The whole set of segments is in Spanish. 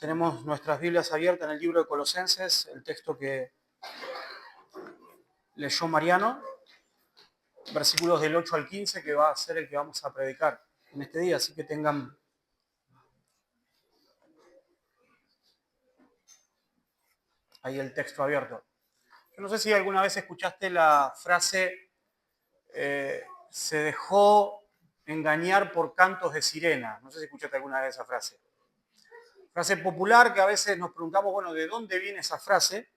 Tenemos nuestras Biblias abiertas en el libro de Colosenses, el texto que leyó Mariano, versículos del 8 al 15, que va a ser el que vamos a predicar en este día, así que tengan ahí el texto abierto. Yo no sé si alguna vez escuchaste la frase, se dejó engañar por cantos de sirena. No sé si escuchaste alguna vez esa frase. Frase popular que a veces nos preguntamos, bueno, ¿de dónde viene esa frase?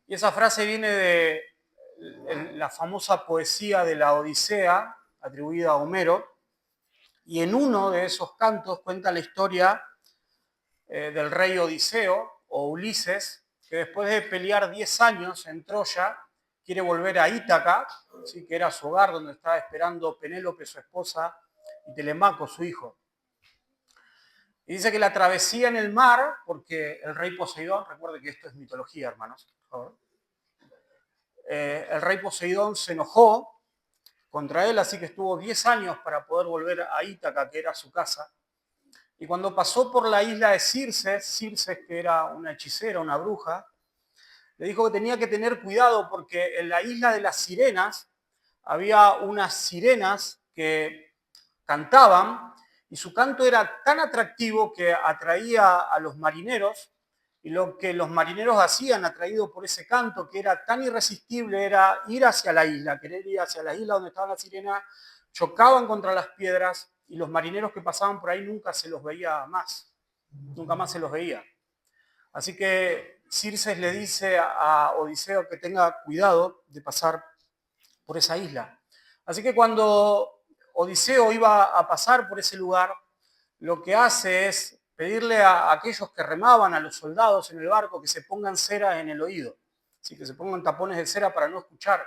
Y esa frase viene de la famosa poesía de la Odisea, atribuida a Homero, y en uno de esos cantos cuenta la historia del rey Odiseo, o Ulises, que después de pelear 10 años en Troya, quiere volver a Ítaca, ¿sí? Que era su hogar, donde estaba esperando Penélope, su esposa, y Telemaco, su hijo. Y dice que la travesía en el mar, porque el rey Poseidón, recuerde que esto es mitología, hermanos, por favor. El rey Poseidón se enojó contra él, así que estuvo 10 años para poder volver a Ítaca, que era su casa. Y cuando pasó por la isla de Circe, que era una hechicera, una bruja, le dijo que tenía que tener cuidado porque en la isla de las sirenas había unas sirenas que cantaban y su canto era tan atractivo que atraía a los marineros, y lo que los marineros hacían atraídos por ese canto, que era tan irresistible, era ir hacia la isla, querer ir hacia la isla donde estaban las sirenas, chocaban contra las piedras y los marineros que pasaban por ahí nunca se los veía más, nunca más se los veía. Así que Circe le dice a Odiseo que tenga cuidado de pasar por esa isla. Así que cuando Odiseo iba a pasar por ese lugar, lo que hace es pedirle a aquellos que remaban, a los soldados en el barco, que se pongan cera en el oído, así que se pongan tapones de cera para no escuchar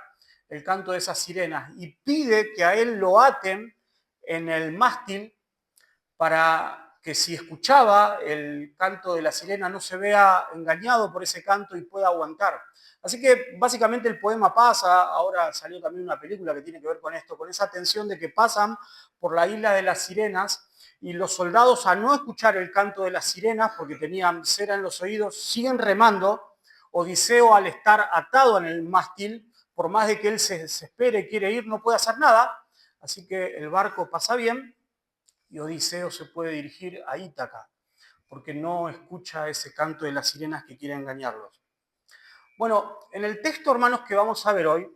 el canto de esas sirenas, y pide que a él lo aten en el mástil para que si escuchaba el canto de la sirena no se vea engañado por ese canto y pueda aguantar. Así que básicamente el poema pasa, ahora salió también una película que tiene que ver con esto, con esa tensión de que pasan por la isla de las sirenas y los soldados, a no escuchar el canto de las sirenas porque tenían cera en los oídos, siguen remando. Odiseo, al estar atado en el mástil, por más de que él se desespere y quiere ir, no puede hacer nada, así que el barco pasa bien y Odiseo se puede dirigir a Ítaca, porque no escucha ese canto de las sirenas que quiere engañarlos. Bueno, en el texto, hermanos, que vamos a ver hoy,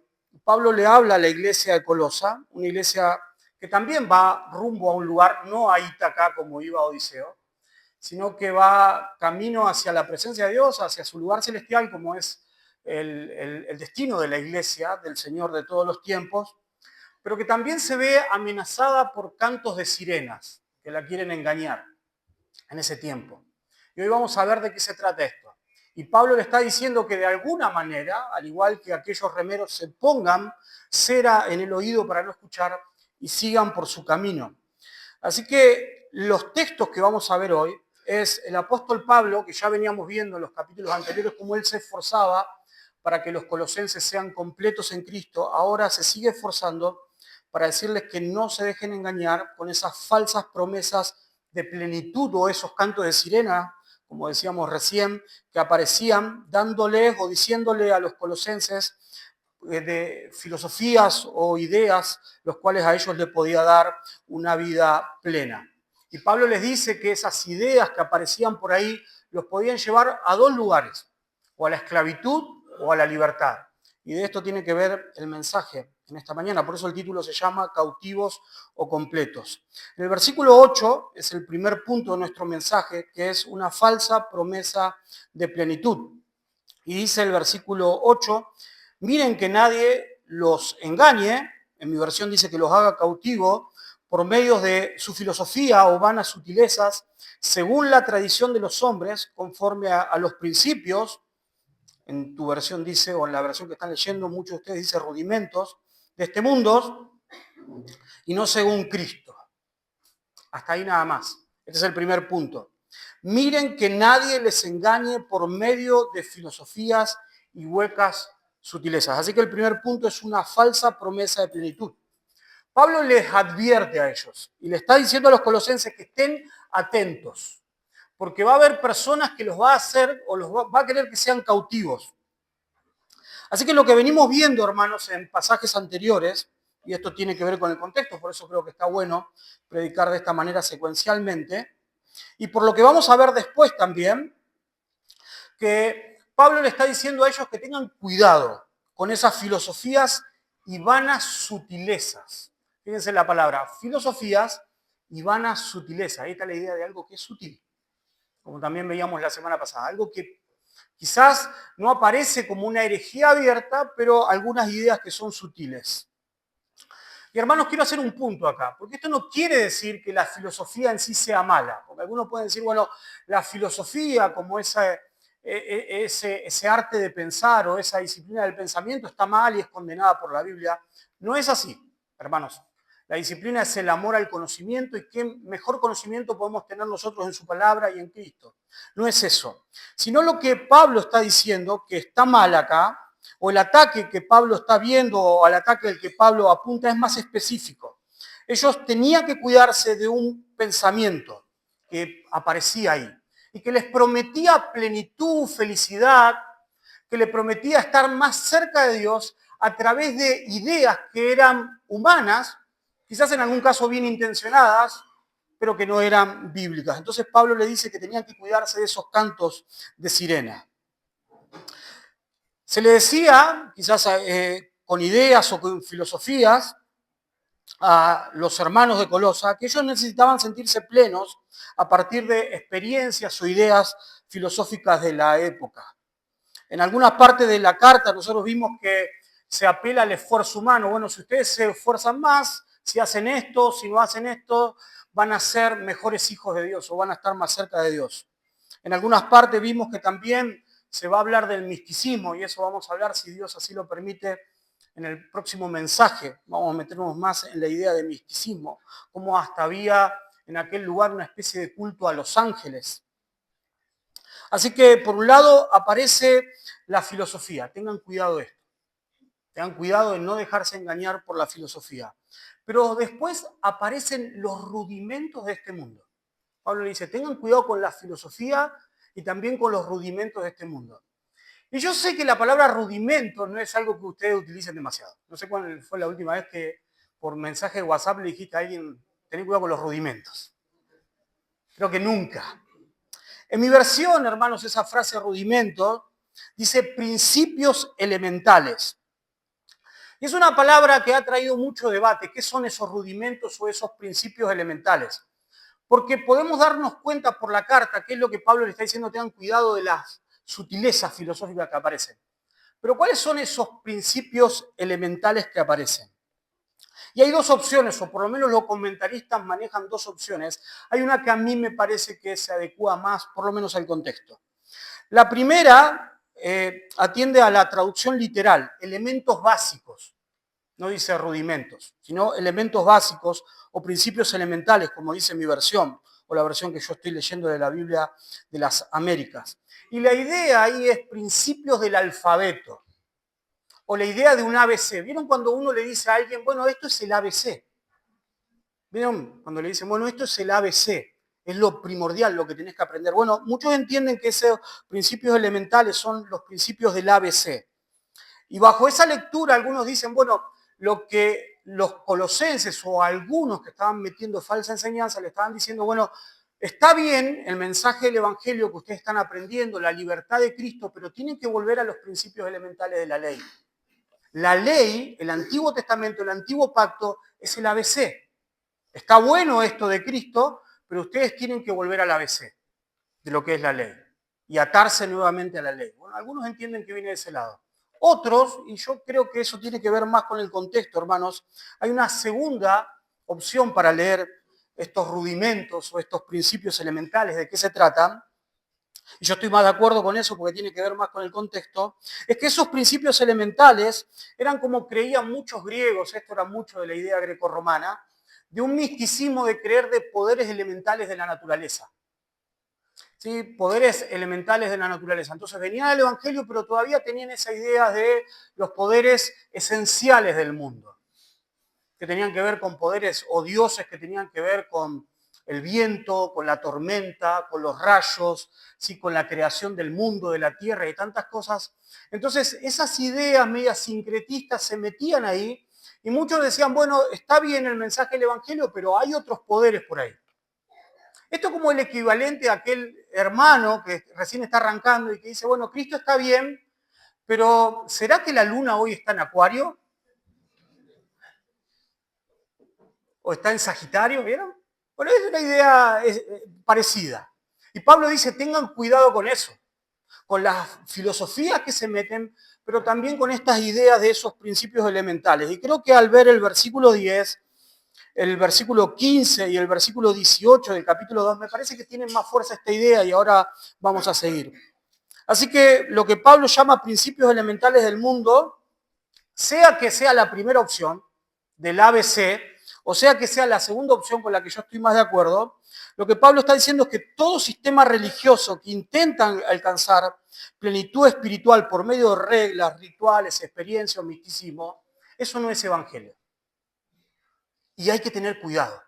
Pablo le habla a la iglesia de Colosa, una iglesia que también va rumbo a un lugar, no a Ítaca como iba Odiseo, sino que va camino hacia la presencia de Dios, hacia su lugar celestial, como es el destino de la iglesia, del Señor de todos los tiempos, pero que también se ve amenazada por cantos de sirenas que la quieren engañar en ese tiempo. Y hoy vamos a ver de qué se trata esto. Y Pablo le está diciendo que de alguna manera, al igual que aquellos remeros, se pongan cera en el oído para no escuchar y sigan por su camino. Así que los textos que vamos a ver hoy es el apóstol Pablo, que ya veníamos viendo en los capítulos anteriores cómo él se esforzaba para que los colosenses sean completos en Cristo. Ahora se sigue esforzando para decirles que no se dejen engañar con esas falsas promesas de plenitud o esos cantos de sirena, como decíamos recién, que aparecían dándoles o diciéndole a los colosenses de filosofías o ideas, los cuales a ellos les podía dar una vida plena. Y Pablo les dice que esas ideas que aparecían por ahí los podían llevar a dos lugares, o a la esclavitud o a la libertad. Y de esto tiene que ver el mensaje en esta mañana, por eso el título se llama Cautivos o Completos. En el versículo 8 es el primer punto de nuestro mensaje, que es una falsa promesa de plenitud. Y dice el versículo 8, miren que nadie los engañe, en mi versión dice que los haga cautivos por medio de su filosofía o vanas sutilezas, según la tradición de los hombres, conforme a los principios. En tu versión dice, o en la versión que están leyendo, muchos de ustedes dice rudimentos de este mundo, y no según Cristo. Hasta ahí nada más. Este es el primer punto. Miren que nadie les engañe por medio de filosofías y huecas sutilezas. Así que el primer punto es una falsa promesa de plenitud. Pablo les advierte a ellos y le está diciendo a los colosenses que estén atentos, porque va a haber personas que los va a hacer o va a querer que sean cautivos. Así que lo que venimos viendo, hermanos, en pasajes anteriores, y esto tiene que ver con el contexto, por eso creo que está bueno predicar de esta manera secuencialmente, y por lo que vamos a ver después también, que Pablo le está diciendo a ellos que tengan cuidado con esas filosofías y vanas sutilezas. Fíjense la palabra, filosofías y vanas sutilezas. Ahí está la idea de algo que es sutil, como también veíamos la semana pasada, algo que quizás no aparece como una herejía abierta, pero algunas ideas que son sutiles. Y hermanos, quiero hacer un punto acá, porque esto no quiere decir que la filosofía en sí sea mala, porque algunos pueden decir, bueno, la filosofía como ese arte de pensar o esa disciplina del pensamiento está mal y es condenada por la Biblia. No es así, hermanos. La disciplina es el amor al conocimiento y qué mejor conocimiento podemos tener nosotros en su palabra y en Cristo. No es eso, sino lo que Pablo está diciendo, que está mal acá, o el ataque que Pablo está viendo o al ataque del que Pablo apunta es más específico. Ellos tenían que cuidarse de un pensamiento que aparecía ahí y que les prometía plenitud, felicidad, que les prometía estar más cerca de Dios a través de ideas que eran humanas, quizás en algún caso bien intencionadas, pero que no eran bíblicas. Entonces Pablo le dice que tenían que cuidarse de esos cantos de sirena. Se le decía, quizás con ideas o con filosofías, a los hermanos de Colosa, que ellos necesitaban sentirse plenos a partir de experiencias o ideas filosóficas de la época. En algunas partes de la carta nosotros vimos que se apela al esfuerzo humano. Bueno, si ustedes se esfuerzan más, si hacen esto, si no hacen esto, van a ser mejores hijos de Dios o van a estar más cerca de Dios. En algunas partes vimos que también se va a hablar del misticismo y eso vamos a hablar, si Dios así lo permite, en el próximo mensaje. Vamos a meternos más en la idea de misticismo, como hasta había en aquel lugar una especie de culto a los ángeles. Así que, por un lado, aparece la filosofía. Tengan cuidado de esto. Tengan cuidado de no dejarse engañar por la filosofía. Pero después aparecen los rudimentos de este mundo. Pablo le dice, tengan cuidado con la filosofía y también con los rudimentos de este mundo. Y yo sé que la palabra rudimento no es algo que ustedes utilicen demasiado. No sé cuál fue la última vez que por mensaje de WhatsApp le dijiste a alguien, ten cuidado con los rudimentos. Creo que nunca. En mi versión, hermanos, esa frase rudimento dice principios elementales. Y es una palabra que ha traído mucho debate. ¿Qué son esos rudimentos o esos principios elementales? Porque podemos darnos cuenta por la carta qué es lo que Pablo le está diciendo, tengan cuidado de las sutilezas filosóficas que aparecen. Pero ¿cuáles son esos principios elementales que aparecen? Y hay dos opciones, o por lo menos los comentaristas manejan dos opciones. Hay una que a mí me parece que se adecua más, por lo menos al contexto. La primera atiende a la traducción literal, elementos básicos. No dice rudimentos, sino elementos básicos o principios elementales, como dice mi versión, o la versión que yo estoy leyendo de la Biblia de las Américas. Y la idea ahí es principios del alfabeto, o la idea de un ABC. ¿Vieron cuando uno le dice a alguien, bueno, esto es el ABC? ¿Vieron cuando le dicen, bueno, esto es el ABC? Es lo primordial, lo que tenés que aprender. Bueno, muchos entienden que esos principios elementales son los principios del ABC. Y bajo esa lectura algunos dicen, bueno, lo que los colosenses o algunos que estaban metiendo falsa enseñanza le estaban diciendo, bueno, está bien el mensaje del Evangelio que ustedes están aprendiendo, la libertad de Cristo, pero tienen que volver a los principios elementales de la ley. La ley, el Antiguo Testamento, el Antiguo Pacto, es el ABC. Está bueno esto de Cristo, pero ustedes tienen que volver al ABC de lo que es la ley y atarse nuevamente a la ley. Bueno, algunos entienden que viene de ese lado. Otros, y yo creo que eso tiene que ver más con el contexto, hermanos, hay una segunda opción para leer estos rudimentos o estos principios elementales, de qué se tratan, y yo estoy más de acuerdo con eso porque tiene que ver más con el contexto, es que esos principios elementales eran como creían muchos griegos, esto era mucho de la idea grecorromana, de un misticismo de creer de poderes elementales de la naturaleza. ¿Sí? Poderes elementales de la naturaleza. Entonces venían al Evangelio, pero todavía tenían esa idea de los poderes esenciales del mundo, que tenían que ver con poderes o dioses que tenían que ver con el viento, con la tormenta, con los rayos, ¿sí? Con la creación del mundo, de la tierra y tantas cosas. Entonces, esas ideas medias sincretistas se metían ahí y muchos decían, bueno, está bien el mensaje del Evangelio, pero hay otros poderes por ahí. Esto es como el equivalente a aquel hermano que recién está arrancando y que dice, bueno, Cristo está bien, pero ¿será que la luna hoy está en Acuario? ¿O está en Sagitario? ¿Vieron? Bueno, es una idea parecida. Y Pablo dice, tengan cuidado con eso, con las filosofías que se meten, pero también con estas ideas de esos principios elementales. Y creo que al ver el versículo 10, el versículo 15 y el versículo 18 del capítulo 2, me parece que tienen más fuerza esta idea y ahora vamos a seguir. Así que lo que Pablo llama principios elementales del mundo, sea que sea la primera opción del ABC, o sea que sea la segunda opción con la que yo estoy más de acuerdo, lo que Pablo está diciendo es que todo sistema religioso que intenta alcanzar plenitud espiritual por medio de reglas, rituales, experiencias o misticismo, eso no es evangelio. Y hay que tener cuidado.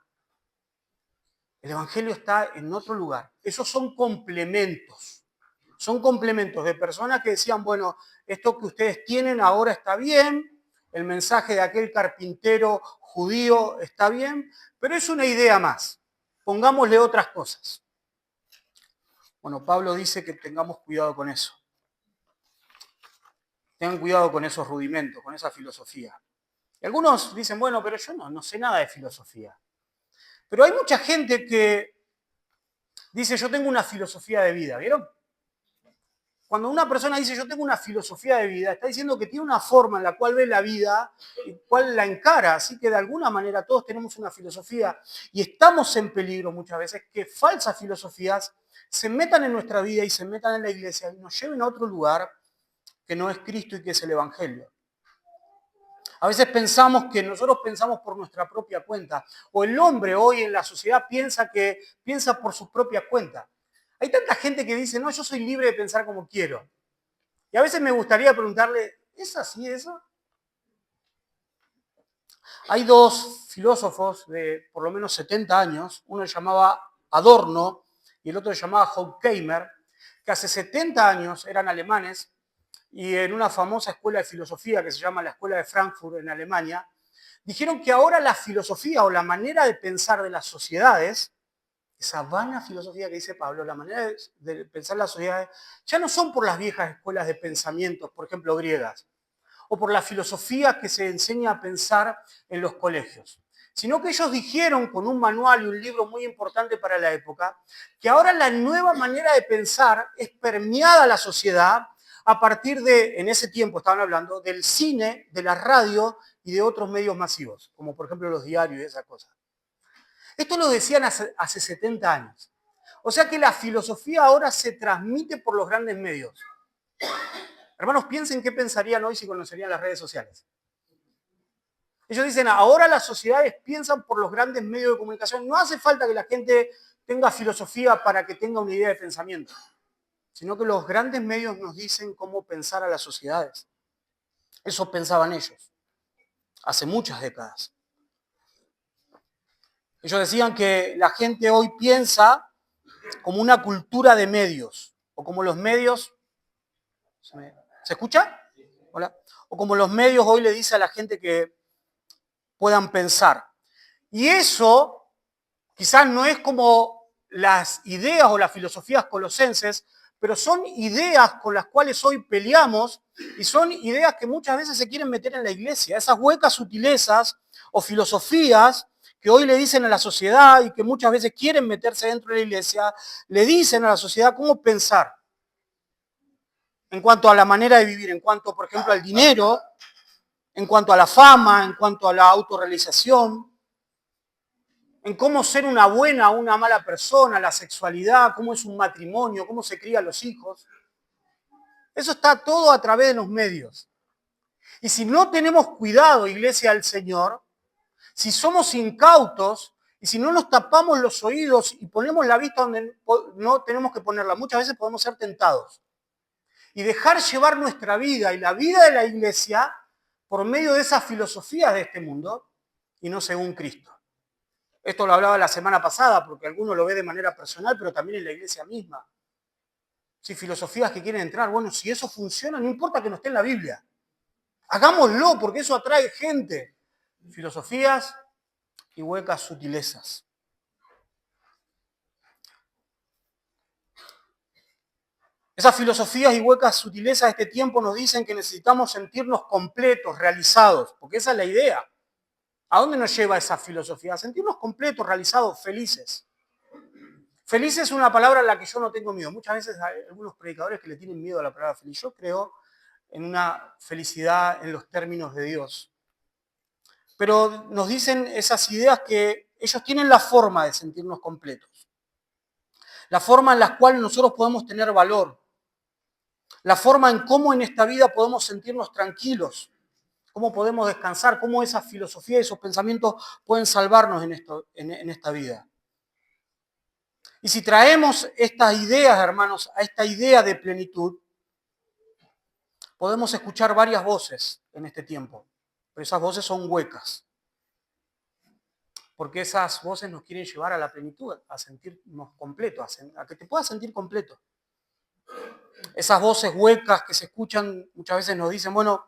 El evangelio está en otro lugar. Esos son complementos. Son complementos de personas que decían, bueno, esto que ustedes tienen ahora está bien, el mensaje de aquel carpintero judío está bien, pero es una idea más. Pongámosle otras cosas. Bueno, Pablo dice que tengamos cuidado con eso. Tengan cuidado con esos rudimentos, con esa filosofía. Y algunos dicen, bueno, pero yo no sé nada de filosofía. Pero hay mucha gente que dice, yo tengo una filosofía de vida, ¿vieron? Cuando una persona dice yo tengo una filosofía de vida, está diciendo que tiene una forma en la cual ve la vida y cual la encara. Así que de alguna manera todos tenemos una filosofía y estamos en peligro muchas veces que falsas filosofías se metan en nuestra vida y se metan en la iglesia y nos lleven a otro lugar que no es Cristo y que es el Evangelio. A veces pensamos que nosotros pensamos por nuestra propia cuenta o el hombre hoy en la sociedad piensa por sus propias cuentas. Hay tanta gente que dice, no, yo soy libre de pensar como quiero. Y a veces me gustaría preguntarle, ¿es así eso? Hay dos filósofos de por lo menos 70 años, uno se llamaba Adorno y el otro se llamaba Horkheimer, que hace 70 años eran alemanes y en una famosa escuela de filosofía que se llama la Escuela de Frankfurt en Alemania, dijeron que ahora la filosofía o la manera de pensar de las sociedades, esa vana filosofía que dice Pablo, la manera de pensar las sociedades, ya no son por las viejas escuelas de pensamientos, por ejemplo, griegas, o por la filosofía que se enseña a pensar en los colegios, sino que ellos dijeron con un manual y un libro muy importante para la época, que ahora la nueva manera de pensar es permeada a la sociedad a partir de, en ese tiempo estaban hablando, del cine, de la radio y de otros medios masivos, como por ejemplo los diarios y esas cosas. Esto lo decían hace 70 años. O sea que la filosofía ahora se transmite por los grandes medios. Hermanos, piensen qué pensarían hoy si conocerían las redes sociales. Ellos dicen, ahora las sociedades piensan por los grandes medios de comunicación. No hace falta que la gente tenga filosofía para que tenga una idea de pensamiento, sino que los grandes medios nos dicen cómo pensar a las sociedades. Eso pensaban ellos, hace muchas décadas. Ellos decían que la gente hoy piensa como una cultura de medios, o como los medios... ¿Se escucha? Hola. O como los medios hoy le dicen a la gente que puedan pensar. Y eso quizás no es como las ideas o las filosofías colosenses, pero son ideas con las cuales hoy peleamos y son ideas que muchas veces se quieren meter en la iglesia. Esas huecas sutilezas o filosofías que hoy le dicen a la sociedad y que muchas veces quieren meterse dentro de la iglesia, le dicen a la sociedad cómo pensar en cuanto a la manera de vivir, en cuanto, por ejemplo, al dinero, en cuanto a la fama, en cuanto a la autorrealización, en cómo ser una buena o una mala persona, la sexualidad, cómo es un matrimonio, cómo se crían los hijos. Eso está todo a través de los medios. Y si no tenemos cuidado, iglesia del Señor, si somos incautos y si no nos tapamos los oídos y ponemos la vista donde no tenemos que ponerla, muchas veces podemos ser tentados y dejar llevar nuestra vida y la vida de la iglesia por medio de esas filosofías de este mundo y no según Cristo. Esto lo hablaba la semana pasada, porque alguno lo ve de manera personal, pero también en la iglesia misma. Si filosofías que quieren entrar, bueno, si eso funciona, no importa que no esté en la Biblia. Hagámoslo, porque eso atrae gente. Filosofías y huecas sutilezas. Esas filosofías y huecas sutilezas de este tiempo nos dicen que necesitamos sentirnos completos, realizados, porque esa es la idea. ¿A dónde nos lleva esa filosofía? A sentirnos completos, realizados, felices. Feliz es una palabra a la que yo no tengo miedo. Muchas veces hay algunos predicadores que le tienen miedo a la palabra feliz. Yo creo en una felicidad en los términos de Dios. Pero nos dicen esas ideas que ellos tienen la forma de sentirnos completos. La forma en la cual nosotros podemos tener valor. La forma en cómo en esta vida podemos sentirnos tranquilos. Cómo podemos descansar. Cómo esa filosofía y esos pensamientos pueden salvarnos en esta vida. Y si traemos estas ideas, hermanos, a esta idea de plenitud, podemos escuchar varias voces en este tiempo, pero esas voces son huecas, porque esas voces nos quieren llevar a la plenitud, a sentirnos completos, a que te puedas sentir completo. Esas voces huecas que se escuchan muchas veces nos dicen, bueno,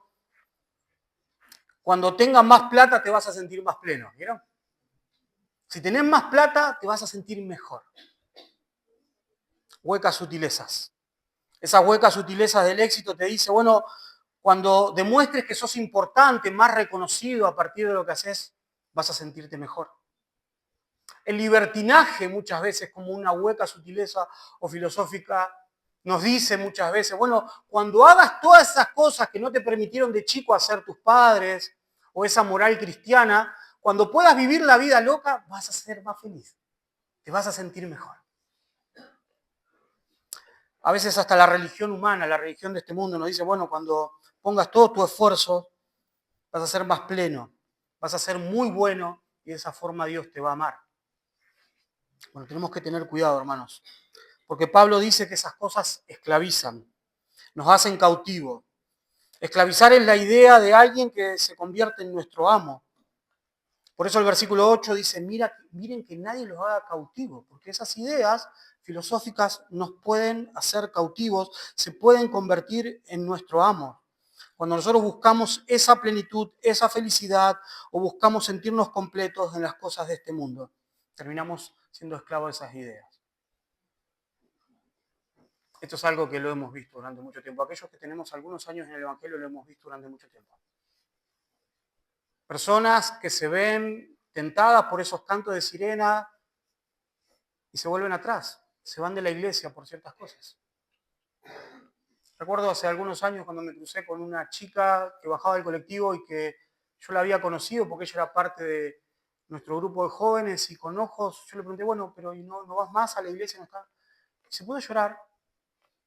cuando tengas más plata te vas a sentir más pleno, ¿vieron? Si tenés más plata te vas a sentir mejor. Huecas sutilezas. Esas huecas sutilezas del éxito te dice, bueno, cuando demuestres que sos importante, más reconocido a partir de lo que haces, vas a sentirte mejor. El libertinaje muchas veces, como una hueca sutileza o filosófica, nos dice muchas veces, bueno, cuando hagas todas esas cosas que no te permitieron de chico hacer tus padres, o esa moral cristiana, cuando puedas vivir la vida loca, vas a ser más feliz, te vas a sentir mejor. A veces hasta la religión humana, la religión de este mundo nos dice, bueno, cuando pongas todo tu esfuerzo, vas a ser más pleno, vas a ser muy bueno y de esa forma Dios te va a amar. Bueno, tenemos que tener cuidado, hermanos, porque Pablo dice que esas cosas esclavizan, nos hacen cautivos. Esclavizar es la idea de alguien que se convierte en nuestro amo. Por eso el versículo 8 dice, miren que nadie los haga cautivos, porque esas ideas filosóficas nos pueden hacer cautivos, se pueden convertir en nuestro amo. Cuando nosotros buscamos esa plenitud, esa felicidad, o buscamos sentirnos completos en las cosas de este mundo, terminamos siendo esclavos de esas ideas. Esto es algo que lo hemos visto durante mucho tiempo. Aquellos que tenemos algunos años en el Evangelio lo hemos visto durante mucho tiempo. Personas que se ven tentadas por esos cantos de sirena y se vuelven atrás, se van de la iglesia por ciertas cosas. Recuerdo hace algunos años cuando me crucé con una chica que bajaba del colectivo y que yo la había conocido porque ella era parte de nuestro grupo de jóvenes y con ojos, yo le pregunté, bueno, pero ¿y no vas más a la iglesia? ¿No está? Y se pudo llorar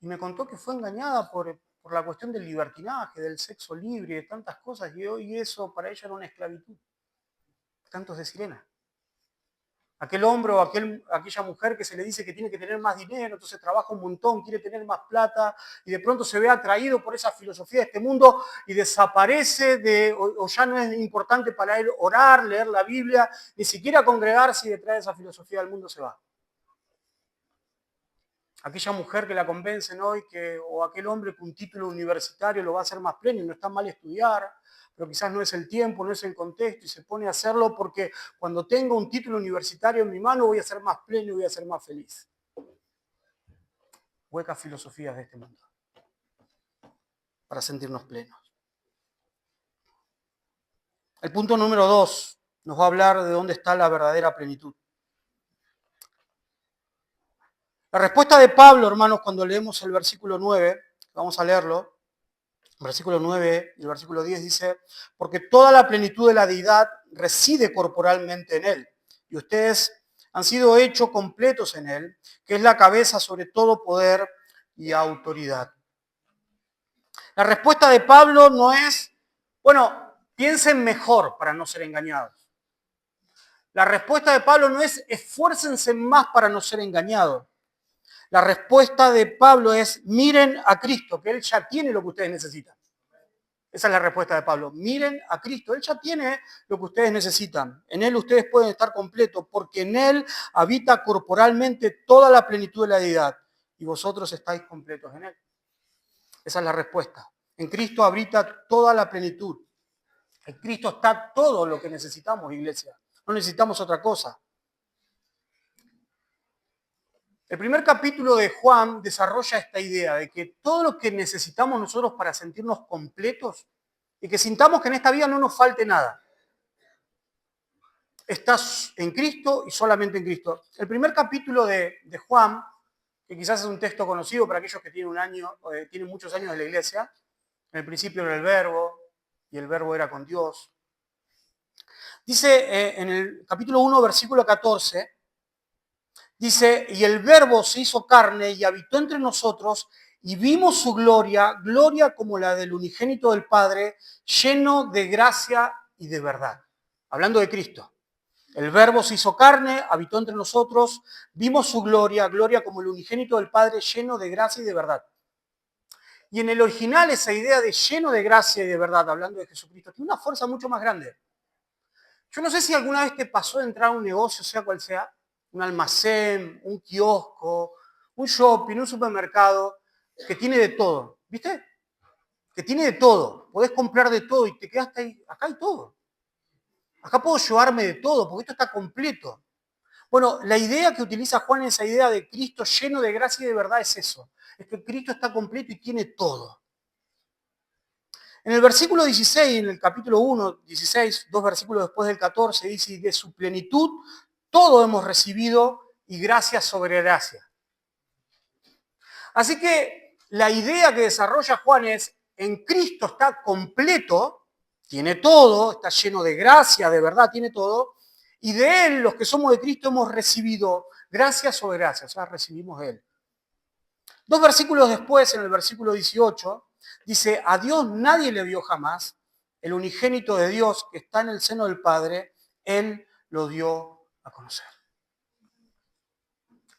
y me contó que fue engañada por la cuestión del libertinaje, del sexo libre, de tantas cosas, y hoy eso para ella era una esclavitud. Cantos de sirena. Aquel hombre o aquella mujer que se le dice que tiene que tener más dinero, entonces trabaja un montón, quiere tener más plata y de pronto se ve atraído por esa filosofía de este mundo y desaparece o ya no es importante para él orar, leer la Biblia, ni siquiera congregarse y detrás de esa filosofía del mundo se va. Aquella mujer que la convencen hoy o aquel hombre que un título universitario lo va a hacer más pleno y no está mal estudiar, pero quizás no es el tiempo, no es el contexto y se pone a hacerlo porque cuando tengo un título universitario en mi mano voy a ser más pleno y voy a ser más feliz. Huecas filosofías de este mundo para sentirnos plenos. El punto número 2 nos va a hablar de dónde está la verdadera plenitud. La respuesta de Pablo, hermanos, cuando leemos el versículo 9, vamos a leerlo, el versículo 9 y el versículo 10 dice, porque toda la plenitud de la deidad reside corporalmente en él, y ustedes han sido hechos completos en él, que es la cabeza sobre todo poder y autoridad. La respuesta de Pablo no es, bueno, piensen mejor para no ser engañados. La respuesta de Pablo no es, esfuércense más para no ser engañados. La respuesta de Pablo es, miren a Cristo, que Él ya tiene lo que ustedes necesitan. Esa es la respuesta de Pablo. Miren a Cristo. Él ya tiene lo que ustedes necesitan. En Él ustedes pueden estar completos porque en Él habita corporalmente toda la plenitud de la deidad. Y vosotros estáis completos en Él. Esa es la respuesta. En Cristo habita toda la plenitud. En Cristo está todo lo que necesitamos, iglesia. No necesitamos otra cosa. El primer capítulo de Juan desarrolla esta idea de que todo lo que necesitamos nosotros para sentirnos completos y que sintamos que en esta vida no nos falte nada, está en Cristo y solamente en Cristo. El primer capítulo de Juan, que quizás es un texto conocido para aquellos que tienen muchos años de la iglesia, en el principio era el verbo y el verbo era con Dios. Dice en el capítulo 1, versículo 14, dice, y el verbo se hizo carne y habitó entre nosotros y vimos su gloria, gloria como la del unigénito del Padre, lleno de gracia y de verdad. Hablando de Cristo. El verbo se hizo carne, habitó entre nosotros, vimos su gloria, gloria como el unigénito del Padre, lleno de gracia y de verdad. Y en el original esa idea de lleno de gracia y de verdad, hablando de Jesucristo, tiene una fuerza mucho más grande. Yo no sé si alguna vez te pasó de entrar a un negocio, sea cual sea, un almacén, un kiosco, un shopping, un supermercado, que tiene de todo, ¿viste? Que tiene de todo, podés comprar de todo y te quedaste ahí, acá hay todo. Acá puedo llevarme de todo, porque esto está completo. Bueno, la idea que utiliza Juan, esa idea de Cristo lleno de gracia y de verdad es eso. Es que Cristo está completo y tiene todo. En el versículo 16, en el capítulo 1, 16, dos versículos después del 14, dice, y de su plenitud todo hemos recibido y gracia sobre gracia. Así que la idea que desarrolla Juan es, en Cristo está completo, tiene todo, está lleno de gracia, de verdad, tiene todo, y de Él, los que somos de Cristo, hemos recibido gracia sobre gracia, o sea, recibimos de Él. Dos versículos después, en el versículo 18, dice, a Dios nadie le vio jamás, el unigénito de Dios que está en el seno del Padre, Él lo dio a conocer.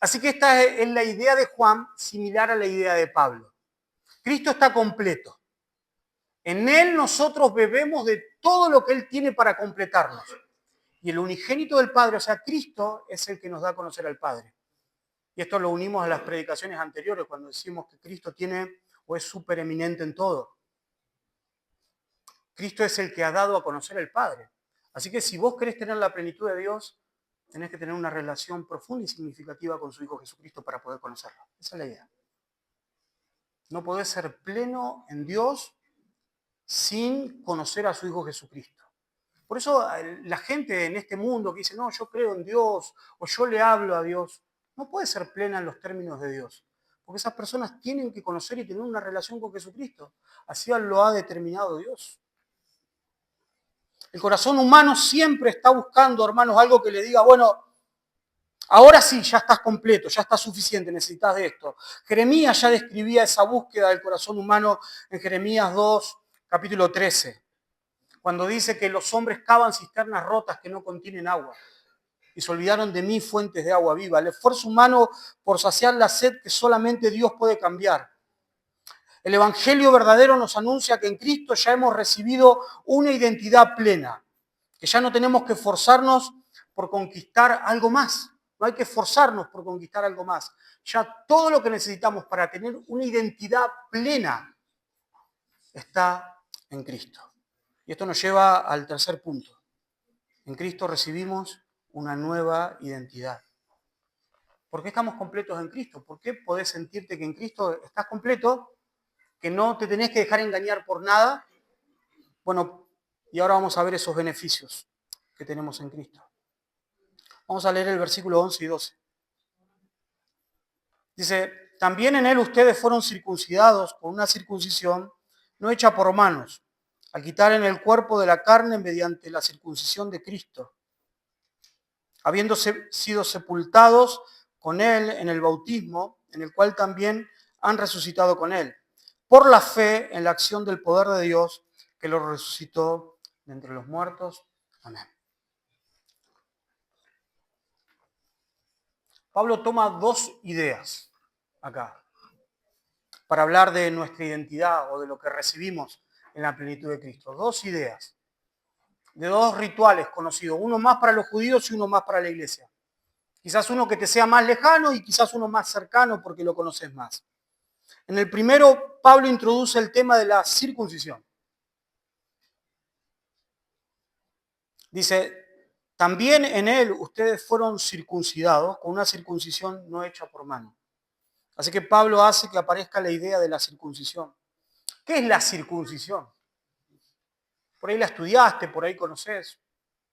Así que esta es la idea de Juan, similar a la idea de Pablo. Cristo está completo. En Él nosotros bebemos de todo lo que Él tiene para completarnos. Y el unigénito del Padre, o sea, Cristo, es el que nos da a conocer al Padre. Y esto lo unimos a las predicaciones anteriores, cuando decimos que Cristo tiene o es supereminente en todo. Cristo es el que ha dado a conocer al Padre. Así que si vos querés tener la plenitud de Dios, tenés que tener una relación profunda y significativa con su Hijo Jesucristo para poder conocerlo. Esa es la idea. No podés ser pleno en Dios sin conocer a su Hijo Jesucristo. Por eso la gente en este mundo que dice, no, yo creo en Dios o yo le hablo a Dios, no puede ser plena en los términos de Dios. Porque esas personas tienen que conocer y tener una relación con Jesucristo. Así lo ha determinado Dios. El corazón humano siempre está buscando, hermanos, algo que le diga, bueno, ahora sí, ya estás completo, ya estás suficiente, necesitas de esto. Jeremías ya describía esa búsqueda del corazón humano en Jeremías 2, capítulo 13, cuando dice que los hombres cavan cisternas rotas que no contienen agua y se olvidaron de mí fuentes de agua viva. El esfuerzo humano por saciar la sed que solamente Dios puede cambiar. El Evangelio verdadero nos anuncia que en Cristo ya hemos recibido una identidad plena, que ya no tenemos que esforzarnos por conquistar algo más. No hay que esforzarnos por conquistar algo más. Ya todo lo que necesitamos para tener una identidad plena está en Cristo. Y esto nos lleva al tercer punto. En Cristo recibimos una nueva identidad. ¿Por qué estamos completos en Cristo? ¿Por qué podés sentirte que en Cristo estás completo, que no te tenés que dejar engañar por nada? Bueno, y ahora vamos a ver esos beneficios que tenemos en Cristo. Vamos a leer el versículo 11 y 12. Dice, también en Él ustedes fueron circuncidados con una circuncisión no hecha por manos, al quitar en el cuerpo de la carne mediante la circuncisión de Cristo, habiendo sido sepultados con Él en el bautismo, en el cual también han resucitado con Él, por la fe en la acción del poder de Dios que lo resucitó de entre los muertos. Amén. Pablo toma dos ideas acá para hablar de nuestra identidad o de lo que recibimos en la plenitud de Cristo. Dos ideas, de dos rituales conocidos, uno más para los judíos y uno más para la iglesia. Quizás uno que te sea más lejano y quizás uno más cercano porque lo conoces más. En el primero, Pablo introduce el tema de la circuncisión. Dice, también en él ustedes fueron circuncidados con una circuncisión no hecha por mano. Así que Pablo hace que aparezca la idea de la circuncisión. ¿Qué es la circuncisión? Por ahí la estudiaste, por ahí conoces,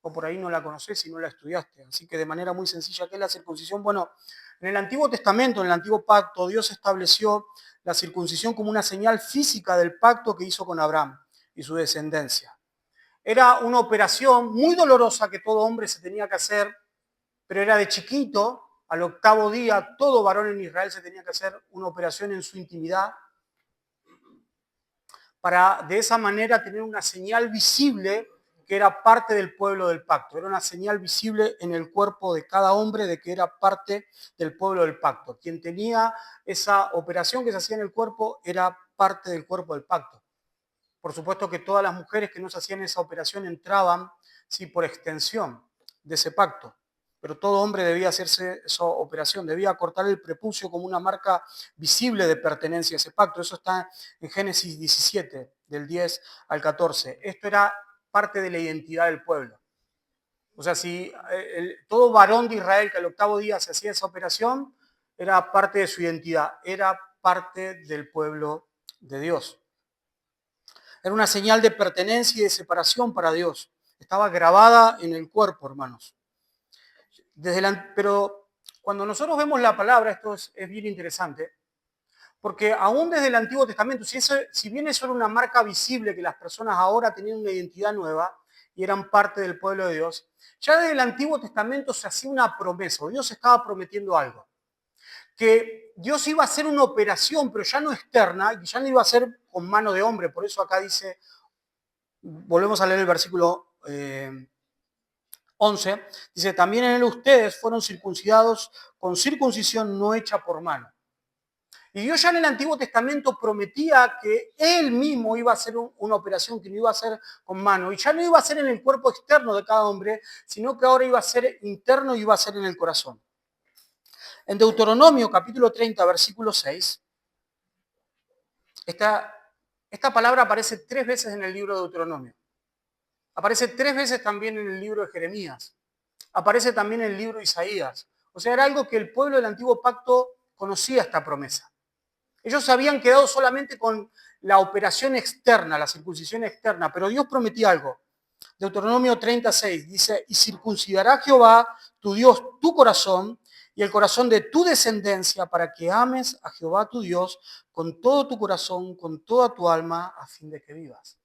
o por ahí no la conoces y no la estudiaste. Así que de manera muy sencilla, ¿qué es la circuncisión? Bueno, en el Antiguo Testamento, en el Antiguo Pacto, Dios estableció la circuncisión como una señal física del pacto que hizo con Abraham y su descendencia. Era una operación muy dolorosa que todo hombre se tenía que hacer, pero era de chiquito, al octavo día, todo varón en Israel se tenía que hacer una operación en su intimidad para de esa manera tener una señal visible que era parte del pueblo del pacto. Era una señal visible en el cuerpo de cada hombre de que era parte del pueblo del pacto. Quien tenía esa operación que se hacía en el cuerpo era parte del cuerpo del pacto. Por supuesto que todas las mujeres que no se hacían esa operación entraban, sí, por extensión de ese pacto. Pero todo hombre debía hacerse esa operación, debía cortar el prepucio como una marca visible de pertenencia a ese pacto. Eso está en Génesis 17, del 10 al 14. Esto era parte de la identidad del pueblo. O sea, si todo varón de Israel que al octavo día se hacía esa operación, era parte de su identidad, era parte del pueblo de Dios. Era una señal de pertenencia y de separación para Dios. Estaba grabada en el cuerpo, hermanos. Pero cuando nosotros vemos la palabra, esto es bien interesante, porque aún desde el Antiguo Testamento, si bien eso era una marca visible que las personas ahora tenían una identidad nueva y eran parte del pueblo de Dios, ya desde el Antiguo Testamento se hacía una promesa, o Dios estaba prometiendo algo, que Dios iba a hacer una operación, pero ya no externa, y ya no iba a ser con mano de hombre, por eso acá dice, volvemos a leer el versículo 11, dice, también en él ustedes fueron circuncidados con circuncisión no hecha por mano. Y Dios ya en el Antiguo Testamento prometía que Él mismo iba a hacer una operación que no iba a hacer con mano. Y ya no iba a ser en el cuerpo externo de cada hombre, sino que ahora iba a ser interno y iba a ser en el corazón. En Deuteronomio capítulo 30, versículo 6, esta palabra aparece 3 veces en el libro de Deuteronomio. Aparece 3 veces también en el libro de Jeremías. Aparece también en el libro de Isaías. O sea, era algo que el pueblo del Antiguo Pacto conocía esta promesa. Ellos se habían quedado solamente con la operación externa, la circuncisión externa, pero Dios prometía algo. Deuteronomio 36 dice, y circuncidará Jehová, tu Dios, tu corazón y el corazón de tu descendencia para que ames a Jehová tu Dios con todo tu corazón, con toda tu alma, a fin de que vivas.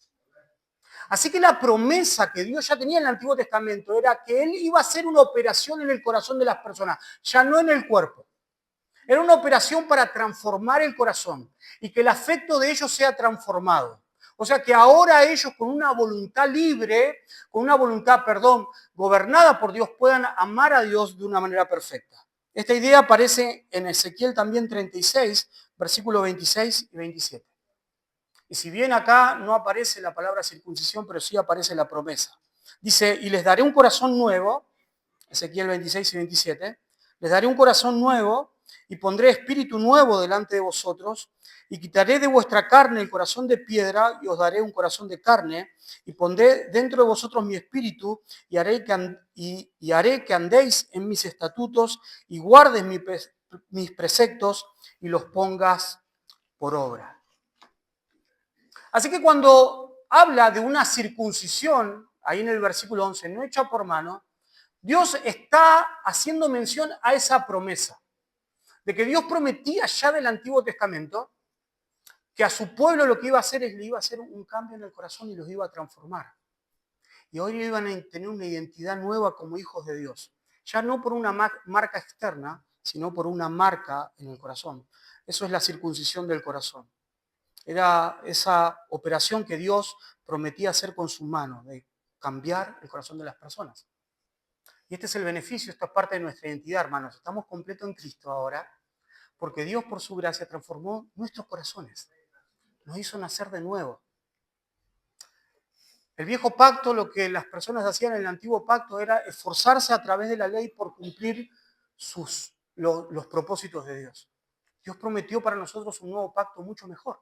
Así que la promesa que Dios ya tenía en el Antiguo Testamento era que Él iba a hacer una operación en el corazón de las personas, ya no en el cuerpo. Era una operación para transformar el corazón y que el afecto de ellos sea transformado. O sea que ahora ellos con una voluntad libre, con una voluntad, gobernada por Dios, puedan amar a Dios de una manera perfecta. Esta idea aparece en Ezequiel también 36, versículos 26 y 27. Y si bien acá no aparece la palabra circuncisión, pero sí aparece la promesa. Dice, y les daré un corazón nuevo, Ezequiel 26 y 27, les daré un corazón nuevo y pondré espíritu nuevo delante de vosotros y quitaré de vuestra carne el corazón de piedra y os daré un corazón de carne y pondré dentro de vosotros mi espíritu y haré que andéis en mis estatutos y guardes mis preceptos y los pongas por obra. Así que cuando habla de una circuncisión, ahí en el versículo 11, no hecha por mano, Dios está haciendo mención a esa promesa, de que Dios prometía ya del Antiguo Testamento que a su pueblo lo que iba a hacer es le iba a hacer un cambio en el corazón y los iba a transformar. Y hoy iban a tener una identidad nueva como hijos de Dios, ya no por una marca externa, sino por una marca en el corazón. Eso es la circuncisión del corazón. Era esa operación que Dios prometía hacer con su mano, de cambiar el corazón de las personas. Y este es el beneficio, esta es parte de nuestra identidad, hermanos. Estamos completos en Cristo ahora, porque Dios por su gracia transformó nuestros corazones. Nos hizo nacer de nuevo. El viejo pacto, lo que las personas hacían en el antiguo pacto era esforzarse a través de la ley por cumplir los propósitos de Dios. Dios prometió para nosotros un nuevo pacto mucho mejor,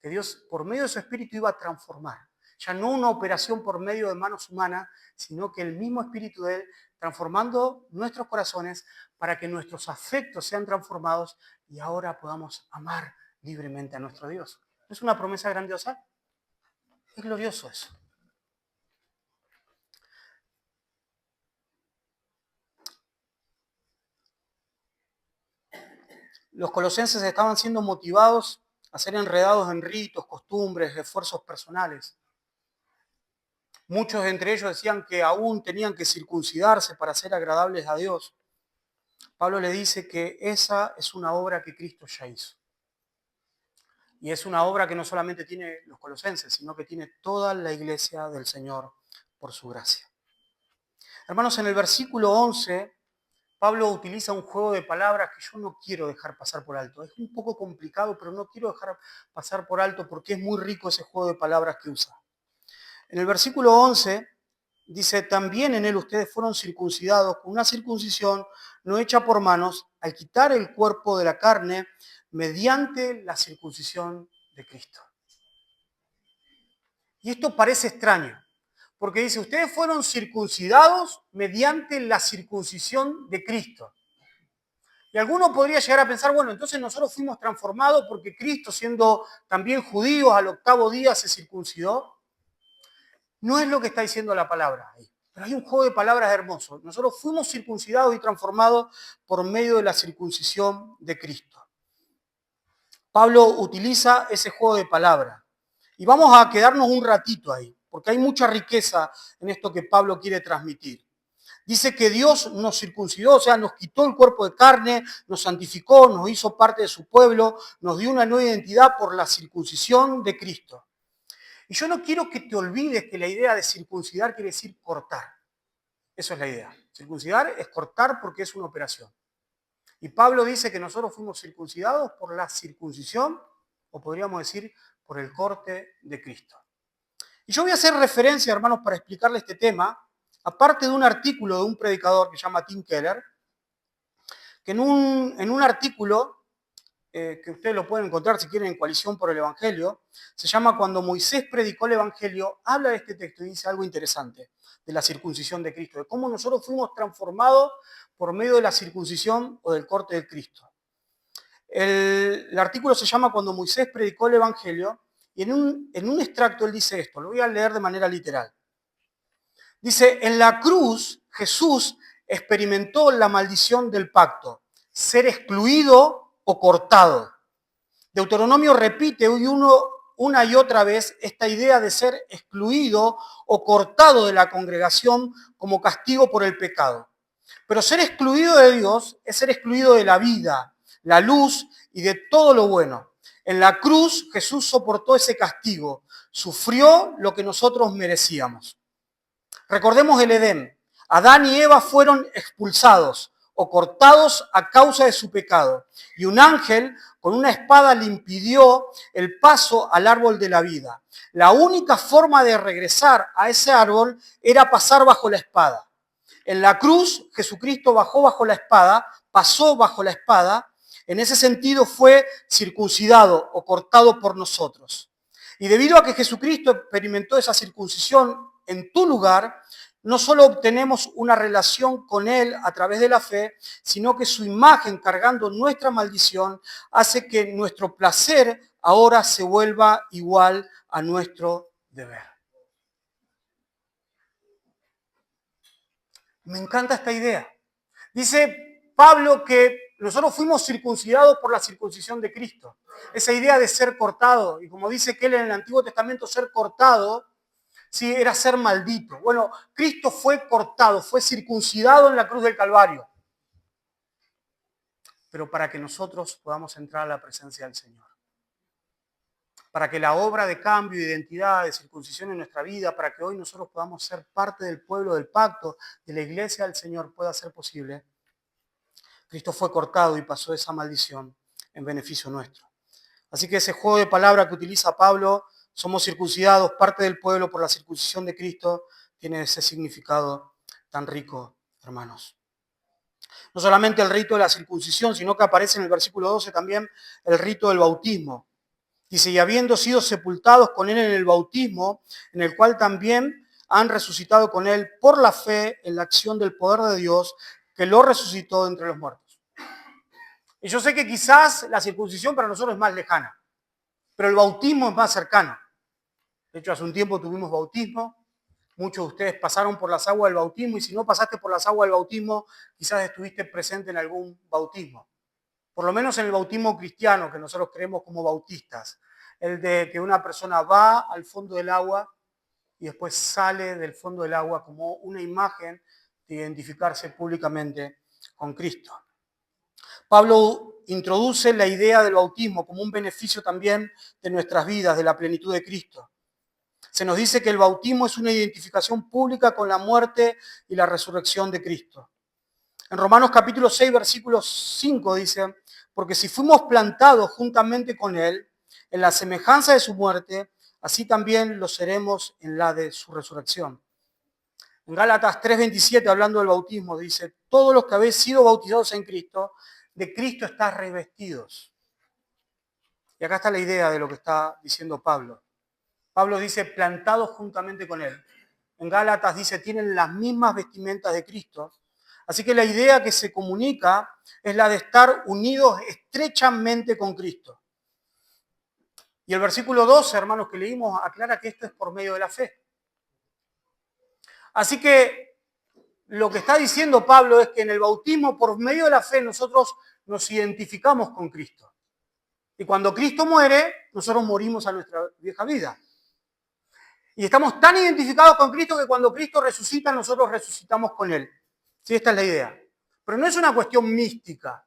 que Dios por medio de su Espíritu iba a transformar. Ya no una operación por medio de manos humanas, sino que el mismo Espíritu de Él transformando nuestros corazones para que nuestros afectos sean transformados y ahora podamos amar libremente a nuestro Dios. ¿No es una promesa grandiosa? Es glorioso eso. Los colosenses estaban siendo motivados a ser enredados en ritos, costumbres, esfuerzos personales. Muchos de entre ellos decían que aún tenían que circuncidarse para ser agradables a Dios. Pablo le dice que esa es una obra que Cristo ya hizo. Y es una obra que no solamente tiene los colosenses, sino que tiene toda la iglesia del Señor por su gracia. Hermanos, en el versículo 11, Pablo utiliza un juego de palabras que yo no quiero dejar pasar por alto. Es un poco complicado, pero no quiero dejar pasar por alto porque es muy rico ese juego de palabras que usa. En el versículo 11 dice, también en él ustedes fueron circuncidados con una circuncisión no hecha por manos, al quitar el cuerpo de la carne mediante la circuncisión de Cristo. Y esto parece extraño, porque dice, ustedes fueron circuncidados mediante la circuncisión de Cristo. Y alguno podría llegar a pensar, bueno, entonces nosotros fuimos transformados porque Cristo, siendo también judío, al octavo día se circuncidó. No es lo que está diciendo la palabra ahí. Pero hay un juego de palabras hermoso. Nosotros fuimos circuncidados y transformados por medio de la circuncisión de Cristo. Pablo utiliza ese juego de palabras. Y vamos a quedarnos un ratito ahí, porque hay mucha riqueza en esto que Pablo quiere transmitir. Dice que Dios nos circuncidó, o sea, nos quitó el cuerpo de carne, nos santificó, nos hizo parte de su pueblo, nos dio una nueva identidad por la circuncisión de Cristo. Y yo no quiero que te olvides que la idea de circuncidar quiere decir cortar. Eso es la idea. Circuncidar es cortar porque es una operación. Y Pablo dice que nosotros fuimos circuncidados por la circuncisión, o podríamos decir, por el corte de Cristo. Y yo voy a hacer referencia, hermanos, para explicarle este tema, aparte de un artículo de un predicador que se llama Tim Keller, que en un artículo que ustedes lo pueden encontrar si quieren en Coalición por el Evangelio, se llama Cuando Moisés predicó el Evangelio, habla de este texto y dice algo interesante de la circuncisión de Cristo, de cómo nosotros fuimos transformados por medio de la circuncisión o del corte de Cristo. El artículo se llama Cuando Moisés predicó el Evangelio y en un extracto él dice esto, lo voy a leer de manera literal. Dice, en la cruz Jesús experimentó la maldición del pacto, ser excluido o cortado. Deuteronomio repite una y otra vez esta idea de ser excluido o cortado de la congregación como castigo por el pecado. Pero ser excluido de Dios es ser excluido de la vida, la luz y de todo lo bueno. En la cruz Jesús soportó ese castigo, sufrió lo que nosotros merecíamos. Recordemos el Edén. Adán y Eva fueron expulsados o cortados a causa de su pecado. Y un ángel con una espada le impidió el paso al árbol de la vida. La única forma de regresar a ese árbol era pasar bajo la espada. En la cruz, Jesucristo bajó bajo la espada, pasó bajo la espada. En ese sentido fue circuncidado o cortado por nosotros. Y debido a que Jesucristo experimentó esa circuncisión en tu lugar, no solo obtenemos una relación con Él a través de la fe, sino que su imagen cargando nuestra maldición hace que nuestro placer ahora se vuelva igual a nuestro deber. Me encanta esta idea. Dice Pablo que nosotros fuimos circuncidados por la circuncisión de Cristo. Esa idea de ser cortado, y como dice que él en el Antiguo Testamento, ser cortado, sí, era ser maldito. Bueno, Cristo fue cortado, fue circuncidado en la cruz del Calvario. Pero para que nosotros podamos entrar a la presencia del Señor. Para que la obra de cambio, de identidad, de circuncisión en nuestra vida, para que hoy nosotros podamos ser parte del pueblo del pacto, de la iglesia del Señor, pueda ser posible. Cristo fue cortado y pasó esa maldición en beneficio nuestro. Así que ese juego de palabras que utiliza Pablo somos circuncidados, parte del pueblo por la circuncisión de Cristo, tiene ese significado tan rico, hermanos. No solamente el rito de la circuncisión, sino que aparece en el versículo 12 también el rito del bautismo. Dice, y habiendo sido sepultados con él en el bautismo, en el cual también han resucitado con él por la fe en la acción del poder de Dios, que lo resucitó de entre los muertos. Y yo sé que quizás la circuncisión para nosotros es más lejana, pero el bautismo es más cercano. De hecho, hace un tiempo tuvimos bautismo. Muchos de ustedes pasaron por las aguas del bautismo y si no pasaste por las aguas del bautismo, quizás estuviste presente en algún bautismo. Por lo menos en el bautismo cristiano, que nosotros creemos como bautistas. El de que una persona va al fondo del agua y después sale del fondo del agua como una imagen de identificarse públicamente con Cristo. Pablo introduce la idea del bautismo como un beneficio también de nuestras vidas, de la plenitud de Cristo. Se nos dice que el bautismo es una identificación pública con la muerte y la resurrección de Cristo. En Romanos capítulo 6, versículo 5 dice, porque si fuimos plantados juntamente con Él en la semejanza de su muerte, así también lo seremos en la de su resurrección. En Gálatas 3:27, hablando del bautismo, dice, todos los que habéis sido bautizados en Cristo, de Cristo estáis revestidos. Y acá está la idea de lo que está diciendo Pablo. Pablo dice, plantados juntamente con Él. En Gálatas dice, tienen las mismas vestimentas de Cristo. Así que la idea que se comunica es la de estar unidos estrechamente con Cristo. Y el versículo 12, hermanos, que leímos, aclara que esto es por medio de la fe. Así que lo que está diciendo Pablo es que en el bautismo, por medio de la fe, nosotros nos identificamos con Cristo. Y cuando Cristo muere, nosotros morimos a nuestra vieja vida. Y estamos tan identificados con Cristo que cuando Cristo resucita, nosotros resucitamos con Él. Sí, esta es la idea. Pero no es una cuestión mística.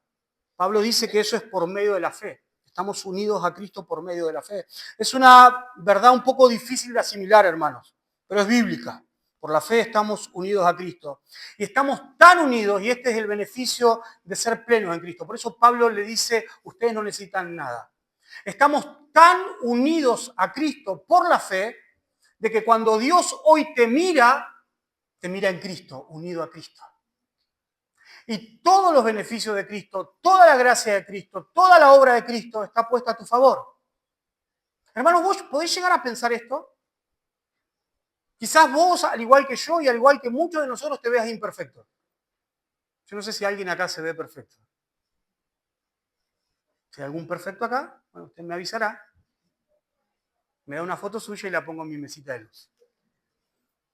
Pablo dice que eso es por medio de la fe. Estamos unidos a Cristo por medio de la fe. Es una verdad un poco difícil de asimilar, hermanos, pero es bíblica. Por la fe estamos unidos a Cristo. Y estamos tan unidos, y este es el beneficio de ser plenos en Cristo. Por eso Pablo le dice, ustedes no necesitan nada. Estamos tan unidos a Cristo por la fe, de que cuando Dios hoy te mira en Cristo, unido a Cristo. Y todos los beneficios de Cristo, toda la gracia de Cristo, toda la obra de Cristo está puesta a tu favor. Hermanos, ¿vos podés llegar a pensar esto? Quizás vos, al igual que yo y al igual que muchos de nosotros, te veas imperfecto. Yo no sé si alguien acá se ve perfecto. Si hay algún perfecto acá, bueno, usted me avisará. Me da una foto suya y la pongo en mi mesita de luz.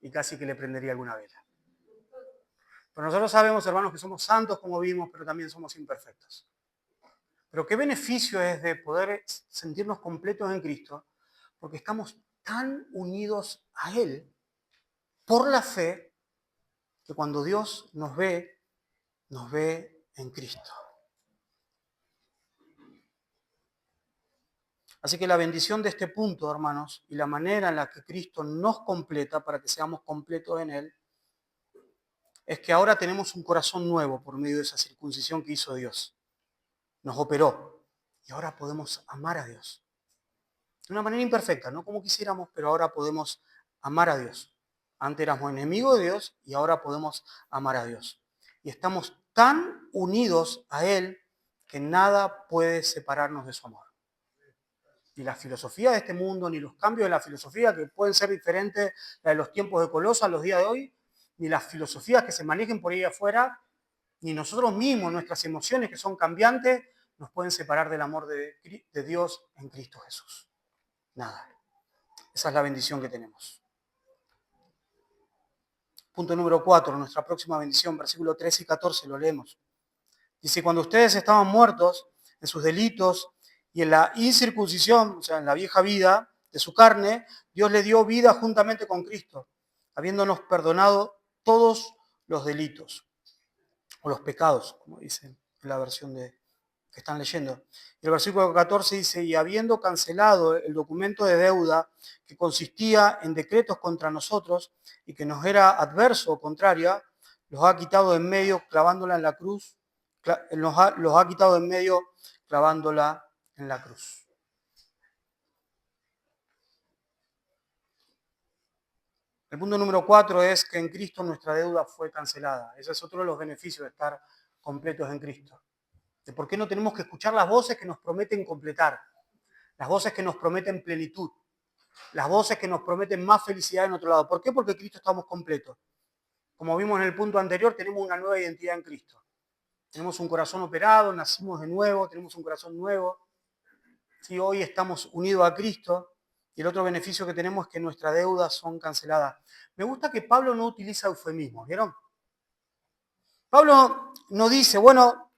Y casi que le prendería alguna vela. Pero nosotros sabemos, hermanos, que somos santos como vimos, pero también somos imperfectos. Pero qué beneficio es de poder sentirnos completos en Cristo, porque estamos tan unidos a Él por la fe, que cuando Dios nos ve en Cristo. Así que la bendición de este punto, hermanos, y la manera en la que Cristo nos completa para que seamos completos en Él, es que ahora tenemos un corazón nuevo por medio de esa circuncisión que hizo Dios. Nos operó y ahora podemos amar a Dios. De una manera imperfecta, no como quisiéramos, pero ahora podemos amar a Dios. Antes éramos enemigos de Dios y ahora podemos amar a Dios. Y estamos tan unidos a Él que nada puede separarnos de su amor. Ni la filosofía de este mundo, ni los cambios de la filosofía que pueden ser diferentes a los tiempos de Colosas a los días de hoy, ni las filosofías que se manejen por ahí afuera, ni nosotros mismos, nuestras emociones que son cambiantes, nos pueden separar del amor de Dios en Cristo Jesús. Nada. Esa es la bendición que tenemos. Punto número 4, nuestra próxima bendición, versículos 13 y 14, lo leemos. Dice, cuando ustedes estaban muertos en sus delitos y en la incircuncisión, o sea, en la vieja vida de su carne, Dios le dio vida juntamente con Cristo, habiéndonos perdonado todos los delitos, o los pecados, como dice en la versión que están leyendo. Y el versículo 14 dice, y habiendo cancelado el documento de deuda que consistía en decretos contra nosotros y que nos era adverso o contraria, los ha quitado de en medio clavándola en la cruz, los ha quitado de en medio clavándola en la cruz. El punto número 4 es que en Cristo nuestra deuda fue cancelada. Ese es otro de los beneficios de estar completos en Cristo. De por qué no tenemos que escuchar las voces que nos prometen completar, las voces que nos prometen plenitud, las voces que nos prometen más felicidad en otro lado. ¿Por qué? Porque en Cristo estamos completos. Como vimos en el punto anterior, tenemos una nueva identidad en Cristo. Tenemos un corazón operado, nacimos de nuevo, tenemos un corazón nuevo. Sí, hoy estamos unidos a Cristo. Y el otro beneficio que tenemos es que nuestras deudas son canceladas. Me gusta que Pablo no utiliza eufemismos, ¿vieron? Pablo no dice, bueno,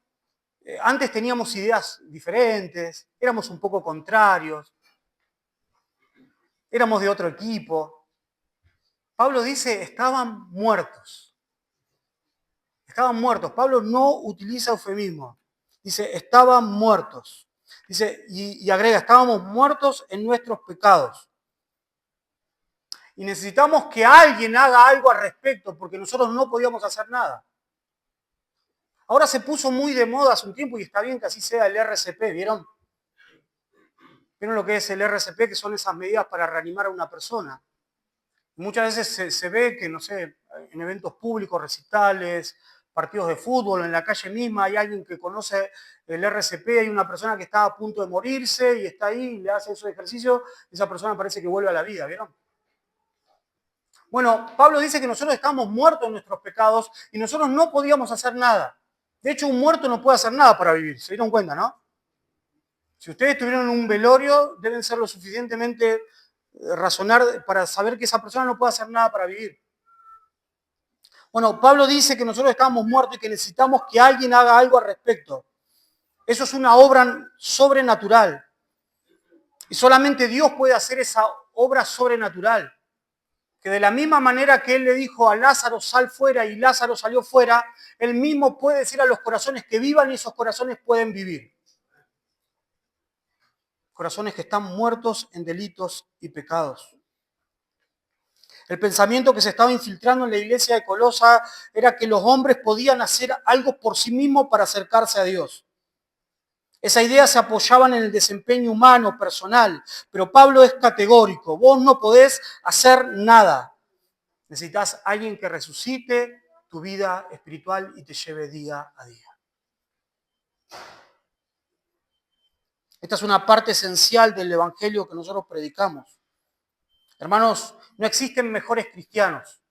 antes teníamos ideas diferentes, éramos un poco contrarios, éramos de otro equipo. Pablo dice, estaban muertos. Estaban muertos. Pablo no utiliza eufemismo. Dice, estaban muertos. Dice, y agrega, estábamos muertos en nuestros pecados. Y necesitamos que alguien haga algo al respecto, porque nosotros no podíamos hacer nada. Ahora se puso muy de moda hace un tiempo, y está bien que así sea, el RCP, ¿vieron? ¿Vieron lo que es el RCP? Que son esas medidas para reanimar a una persona. Muchas veces se ve que, no sé, en eventos públicos, recitales, partidos de fútbol, en la calle misma, hay alguien que conoce el RCP, hay una persona que está a punto de morirse y está ahí y le hace esos ejercicios, esa persona parece que vuelve a la vida, ¿vieron? Bueno, Pablo dice que nosotros estamos muertos en nuestros pecados y nosotros no podíamos hacer nada. De hecho, un muerto no puede hacer nada para vivir, se dieron cuenta, ¿no? Si ustedes estuvieron en un velorio, deben ser lo suficientemente razonar para saber que esa persona no puede hacer nada para vivir. Bueno, Pablo dice que nosotros estamos muertos y que necesitamos que alguien haga algo al respecto. Eso es una obra sobrenatural. Y solamente Dios puede hacer esa obra sobrenatural. Que de la misma manera que Él le dijo a Lázaro, sal fuera, y Lázaro salió fuera, Él mismo puede decir a los corazones que vivan y esos corazones pueden vivir. Corazones que están muertos en delitos y pecados. El pensamiento que se estaba infiltrando en la iglesia de Colosa era que los hombres podían hacer algo por sí mismos para acercarse a Dios. Esa idea se apoyaban en el desempeño humano, personal, pero Pablo es categórico. Vos no podés hacer nada. Necesitas a alguien que resucite tu vida espiritual y te lleve día a día. Esta es una parte esencial del evangelio que nosotros predicamos. Hermanos, no existen mejores cristianos.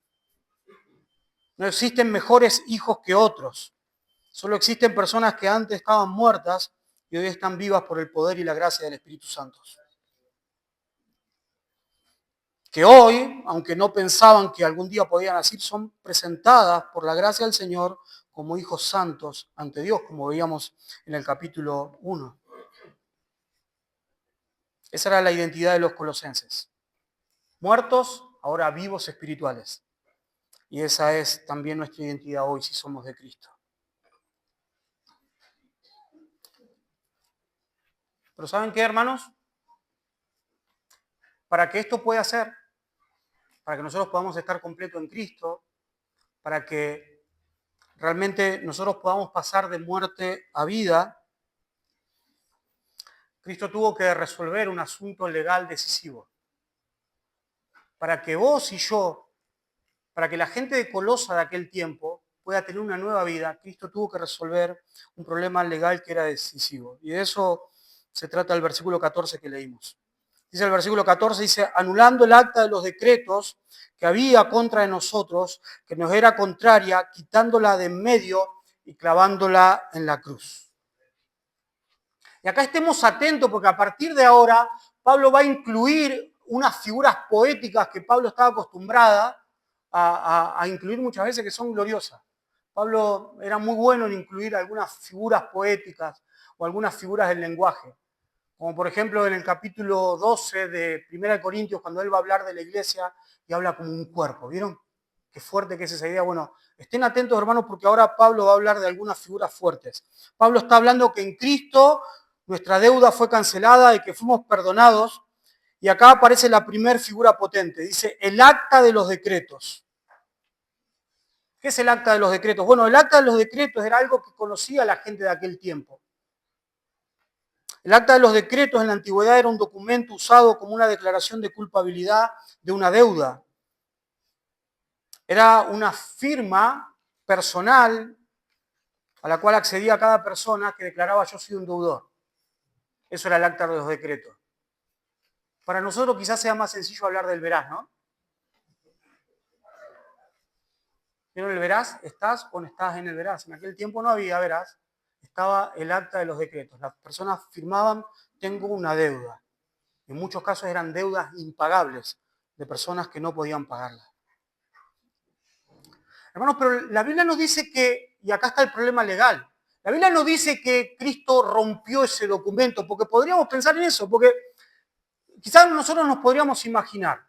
No existen mejores hijos que otros. Solo existen personas que antes estaban muertas y hoy están vivas por el poder y la gracia del Espíritu Santo. Que hoy, aunque no pensaban que algún día podían así, son presentadas por la gracia del Señor como hijos santos ante Dios, como veíamos en el capítulo 1. Esa era la identidad de los colosenses. Muertos, ahora vivos espirituales. Y esa es también nuestra identidad hoy si somos de Cristo. Pero ¿saben qué, hermanos? Para que esto pueda ser, para que nosotros podamos estar completos en Cristo, para que realmente nosotros podamos pasar de muerte a vida, Cristo tuvo que resolver un asunto legal decisivo. Para que vos y yo, para que la gente de Colosa de aquel tiempo pueda tener una nueva vida, Cristo tuvo que resolver un problema legal que era decisivo. Y de eso se trata el versículo 14 que leímos. Dice el versículo 14, dice, anulando el acta de los decretos que había contra de nosotros, que nos era contraria, quitándola de en medio y clavándola en la cruz. Y acá estemos atentos porque a partir de ahora Pablo va a incluir unas figuras poéticas que Pablo estaba acostumbrada a incluir muchas veces que son gloriosas. Pablo era muy bueno en incluir algunas figuras poéticas o algunas figuras del lenguaje. Como por ejemplo en el capítulo 12 de 1 Corintios, cuando él va a hablar de la iglesia y habla como un cuerpo. ¿Vieron? Qué fuerte que es esa idea. Bueno, estén atentos, hermanos, porque ahora Pablo va a hablar de algunas figuras fuertes. Pablo está hablando que en Cristo nuestra deuda fue cancelada y que fuimos perdonados. Y acá aparece la primera figura potente. Dice, el acta de los decretos. ¿Qué es el acta de los decretos? Bueno, el acta de los decretos era algo que conocía la gente de aquel tiempo. El acta de los decretos en la antigüedad era un documento usado como una declaración de culpabilidad de una deuda. Era una firma personal a la cual accedía cada persona que declaraba yo soy un deudor. Eso era el acta de los decretos. Para nosotros quizás sea más sencillo hablar del veraz, ¿no? ¿Vieron el veraz? ¿Estás o no estás en el veraz? En aquel tiempo no había veraz, estaba el acta de los decretos. Las personas firmaban, tengo una deuda. En muchos casos eran deudas impagables de personas que no podían pagarlas. Hermanos, pero la Biblia nos dice que, y acá está el problema legal, la Biblia nos dice que Cristo rompió ese documento, porque podríamos pensar en eso, porque quizás nosotros nos podríamos imaginar.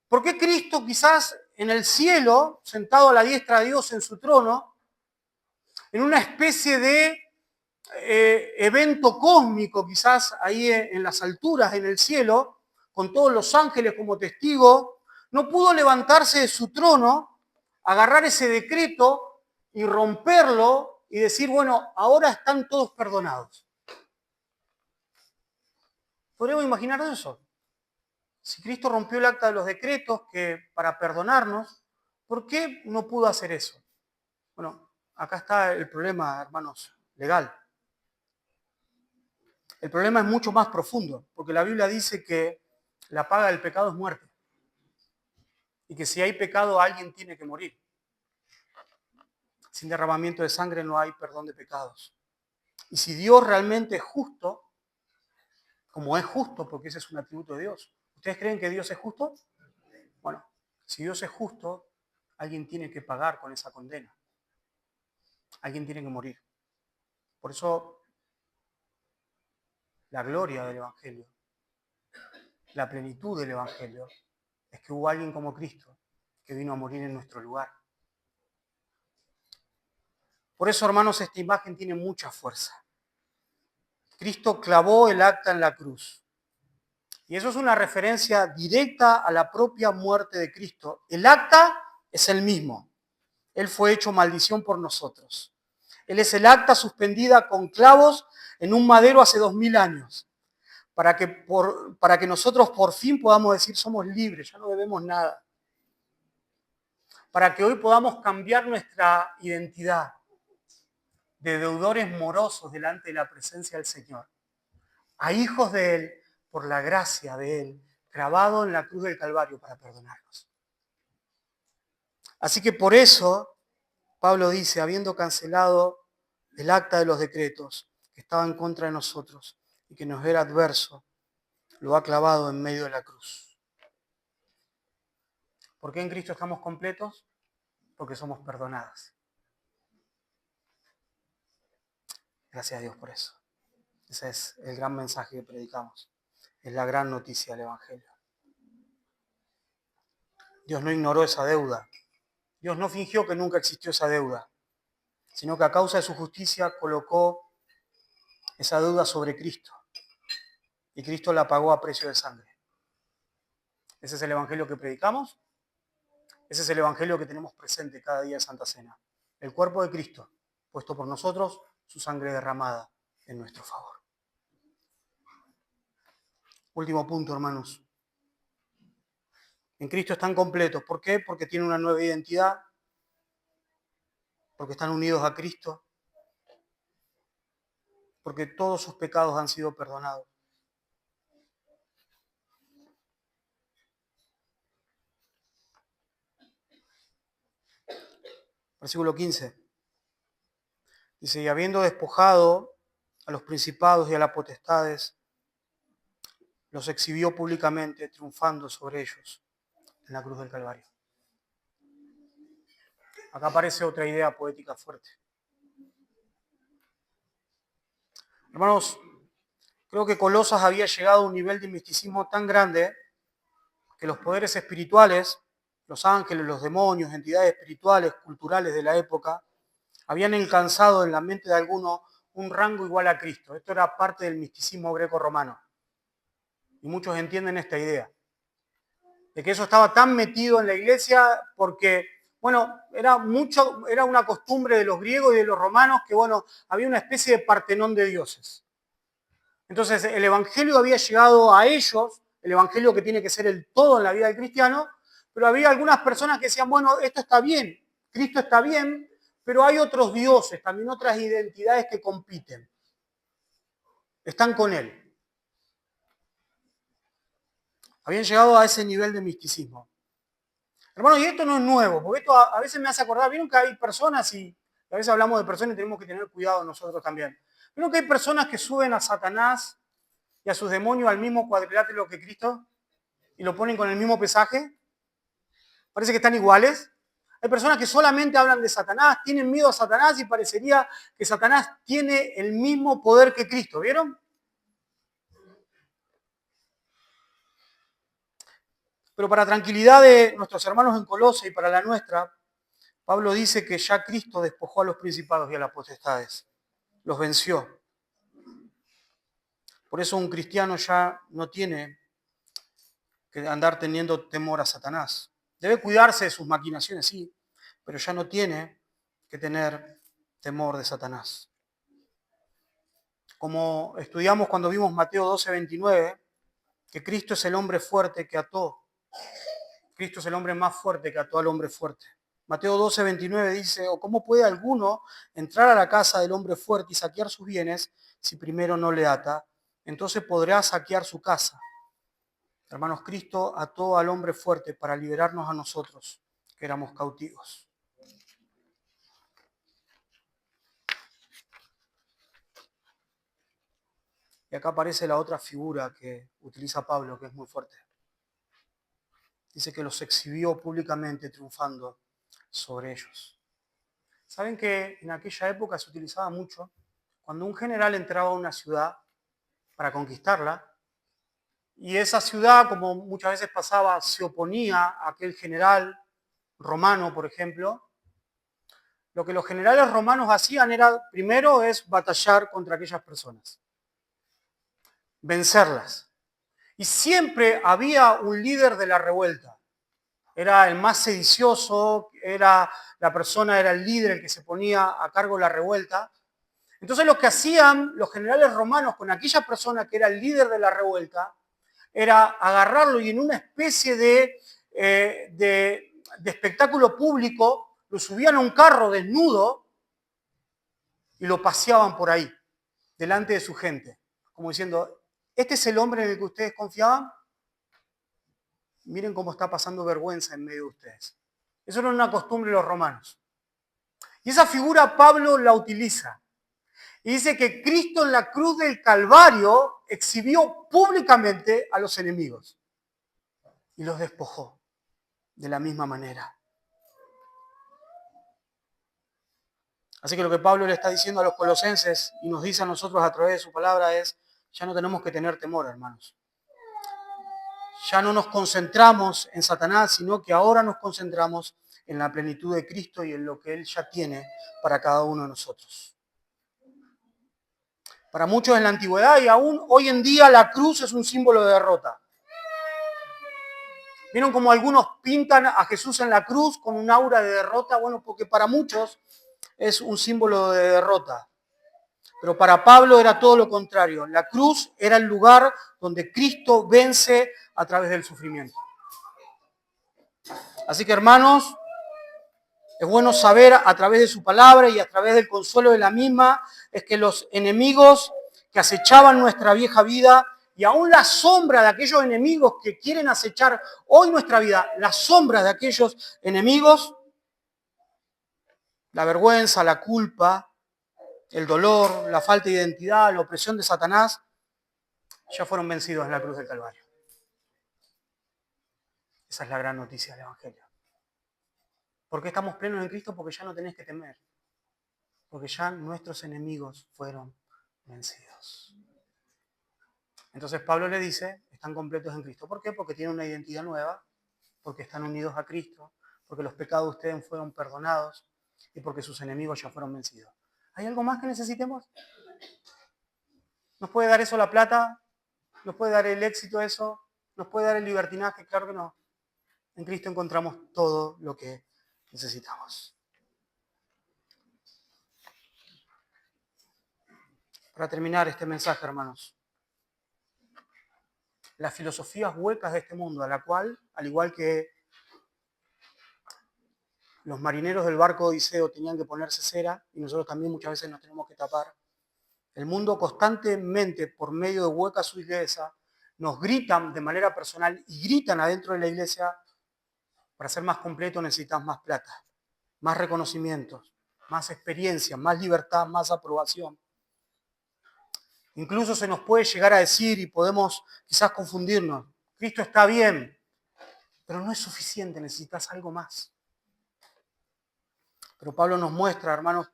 ¿Por qué Cristo quizás en el cielo, sentado a la diestra de Dios en su trono, en una especie de evento cósmico, quizás ahí en las alturas, en el cielo, con todos los ángeles como testigos, no pudo levantarse de su trono, agarrar ese decreto y romperlo y decir, bueno, ahora están todos perdonados? ¿Podríamos imaginar eso? Si Cristo rompió el acta de los decretos que para perdonarnos, ¿por qué no pudo hacer eso? Bueno, acá está el problema, hermanos, legal. El problema es mucho más profundo, porque la Biblia dice que la paga del pecado es muerte. Y que si hay pecado, alguien tiene que morir. Sin derramamiento de sangre no hay perdón de pecados. Y si Dios realmente es justo, como es justo, porque ese es un atributo de Dios, ¿ustedes creen que Dios es justo? Bueno, si Dios es justo, alguien tiene que pagar con esa condena. Alguien tiene que morir. Por eso, la gloria del Evangelio, la plenitud del Evangelio, es que hubo alguien como Cristo que vino a morir en nuestro lugar. Por eso, hermanos, esta imagen tiene mucha fuerza. Cristo clavó el acta en la cruz. Y eso es una referencia directa a la propia muerte de Cristo. El acta es el mismo. Él fue hecho maldición por nosotros. Él es el acta suspendida con clavos en un madero hace 2000 años. Para que nosotros por fin podamos decir somos libres, ya no debemos nada. Para que hoy podamos cambiar nuestra identidad de deudores morosos delante de la presencia del Señor, a hijos de Él, por la gracia de Él, grabado en la cruz del Calvario para perdonarnos. Así que por eso, Pablo dice, habiendo cancelado el acta de los decretos que estaba en contra de nosotros y que nos era adverso, lo ha clavado en medio de la cruz. ¿Por qué en Cristo estamos completos? Porque somos perdonados. Gracias a Dios por eso. Ese es el gran mensaje que predicamos. Es la gran noticia del Evangelio. Dios no ignoró esa deuda. Dios no fingió que nunca existió esa deuda, sino que a causa de su justicia colocó esa deuda sobre Cristo. Y Cristo la pagó a precio de sangre. Ese es el Evangelio que predicamos. Ese es el Evangelio que tenemos presente cada día de Santa Cena. El cuerpo de Cristo, puesto por nosotros, su sangre derramada en nuestro favor. Último punto, hermanos. En Cristo están completos. ¿Por qué? Porque tienen una nueva identidad, porque están unidos a Cristo, porque todos sus pecados han sido perdonados. Versículo 15. Dice, y habiendo despojado a los principados y a las potestades, los exhibió públicamente, triunfando sobre ellos en la cruz del Calvario. Acá aparece otra idea poética fuerte. Hermanos, creo que Colosas había llegado a un nivel de misticismo tan grande que los poderes espirituales, los ángeles, los demonios, entidades espirituales, culturales de la época, habían alcanzado en la mente de algunos un rango igual a Cristo. Esto era parte del misticismo greco-romano. Y muchos entienden esta idea, de que eso estaba tan metido en la iglesia porque, bueno, era una costumbre de los griegos y de los romanos que, bueno, había una especie de Partenón de dioses. Entonces, el evangelio había llegado a ellos, el evangelio que tiene que ser el todo en la vida del cristiano, Pero había algunas personas que decían, bueno, esto está bien, Cristo está bien, pero hay otros dioses, también otras identidades que compiten. Están con Él. Habían llegado a ese nivel de misticismo. Hermano, y esto no es nuevo, porque esto a veces me hace acordar, vieron que hay personas, y a veces hablamos de personas y tenemos que tener cuidado nosotros también. Vieron que hay personas que suben a Satanás y a sus demonios al mismo cuadrilátero que Cristo y lo ponen con el mismo pesaje. Parece que están iguales. Hay personas que solamente hablan de Satanás, tienen miedo a Satanás y parecería que Satanás tiene el mismo poder que Cristo, ¿vieron? Pero para tranquilidad de nuestros hermanos en Colosas y para la nuestra, Pablo dice que ya Cristo despojó a los principados y a las potestades, los venció. Por eso un cristiano ya no tiene que andar teniendo temor a Satanás. Debe cuidarse de sus maquinaciones, sí, pero ya no tiene que tener temor de Satanás. Como estudiamos cuando vimos Mateo 12:29, que Cristo es el hombre fuerte que ató. Cristo es el hombre más fuerte que ató al hombre fuerte. Mateo 12:29 dice, o cómo puede alguno entrar a la casa del hombre fuerte y saquear sus bienes si primero no le ata, entonces podrá saquear su casa. Hermanos, Cristo ató al hombre fuerte para liberarnos a nosotros, que éramos cautivos. Y acá aparece la otra figura que utiliza Pablo, que es muy fuerte. Dice que los exhibió públicamente triunfando sobre ellos. ¿Saben que en aquella época se utilizaba mucho? Cuando un general entraba a una ciudad para conquistarla, y esa ciudad, como muchas veces pasaba, se oponía a aquel general romano, por ejemplo, lo que los generales romanos hacían era, primero, es batallar contra aquellas personas, vencerlas. Y siempre había un líder de la revuelta. Era el más sedicioso, era el líder, el que se ponía a cargo de la revuelta. Entonces lo que hacían los generales romanos con aquella persona que era el líder de la revuelta era agarrarlo y en una especie de espectáculo público lo subían a un carro desnudo y lo paseaban por ahí, delante de su gente, como diciendo, ¿este es el hombre en el que ustedes confiaban? Miren cómo está pasando vergüenza en medio de ustedes. Eso era una costumbre de los romanos. Y esa figura Pablo la utiliza. Y dice que Cristo en la cruz del Calvario exhibió públicamente a los enemigos y los despojó de la misma manera. Así que lo que Pablo le está diciendo a los colosenses y nos dice a nosotros a través de su palabra es, ya no tenemos que tener temor, hermanos. Ya no nos concentramos en Satanás, sino que ahora nos concentramos en la plenitud de Cristo y en lo que Él ya tiene para cada uno de nosotros. Para muchos en la antigüedad y aún hoy en día la cruz es un símbolo de derrota. ¿Vieron cómo algunos pintan a Jesús en la cruz con un aura de derrota? Bueno, porque para muchos es un símbolo de derrota. Pero para Pablo era todo lo contrario. La cruz era el lugar donde Cristo vence a través del sufrimiento. Así que hermanos, es bueno saber a través de su palabra y a través del consuelo de la misma, es que los enemigos que acechaban nuestra vieja vida y aún la sombra de aquellos enemigos que quieren acechar hoy nuestra vida, la sombra de aquellos enemigos, la vergüenza, la culpa, el dolor, la falta de identidad, la opresión de Satanás, ya fueron vencidos en la cruz del Calvario. Esa es la gran noticia del Evangelio. ¿Por qué estamos plenos en Cristo? Porque ya no tenés que temer. Porque ya nuestros enemigos fueron vencidos. Entonces Pablo le dice, están completos en Cristo. ¿Por qué? Porque tienen una identidad nueva, porque están unidos a Cristo, porque los pecados de ustedes fueron perdonados y porque sus enemigos ya fueron vencidos. ¿Hay algo más que necesitemos? ¿Nos puede dar eso la plata? ¿Nos puede dar el éxito eso? ¿Nos puede dar el libertinaje? Claro que no. En Cristo encontramos todo lo que necesitamos. Para terminar este mensaje, hermanos, las filosofías huecas de este mundo, a la cual, al igual que Los marineros del barco Odiseo tenían que ponerse cera y nosotros también muchas veces nos tenemos que tapar. El mundo constantemente, por medio de huecas su iglesia, nos gritan de manera personal y gritan adentro de la iglesia: para ser más completo necesitas más plata, más reconocimientos, más experiencia, más libertad, más aprobación. Incluso se nos puede llegar a decir, y podemos quizás confundirnos: Cristo está bien, pero no es suficiente, necesitas algo más. Pero Pablo nos muestra, hermanos,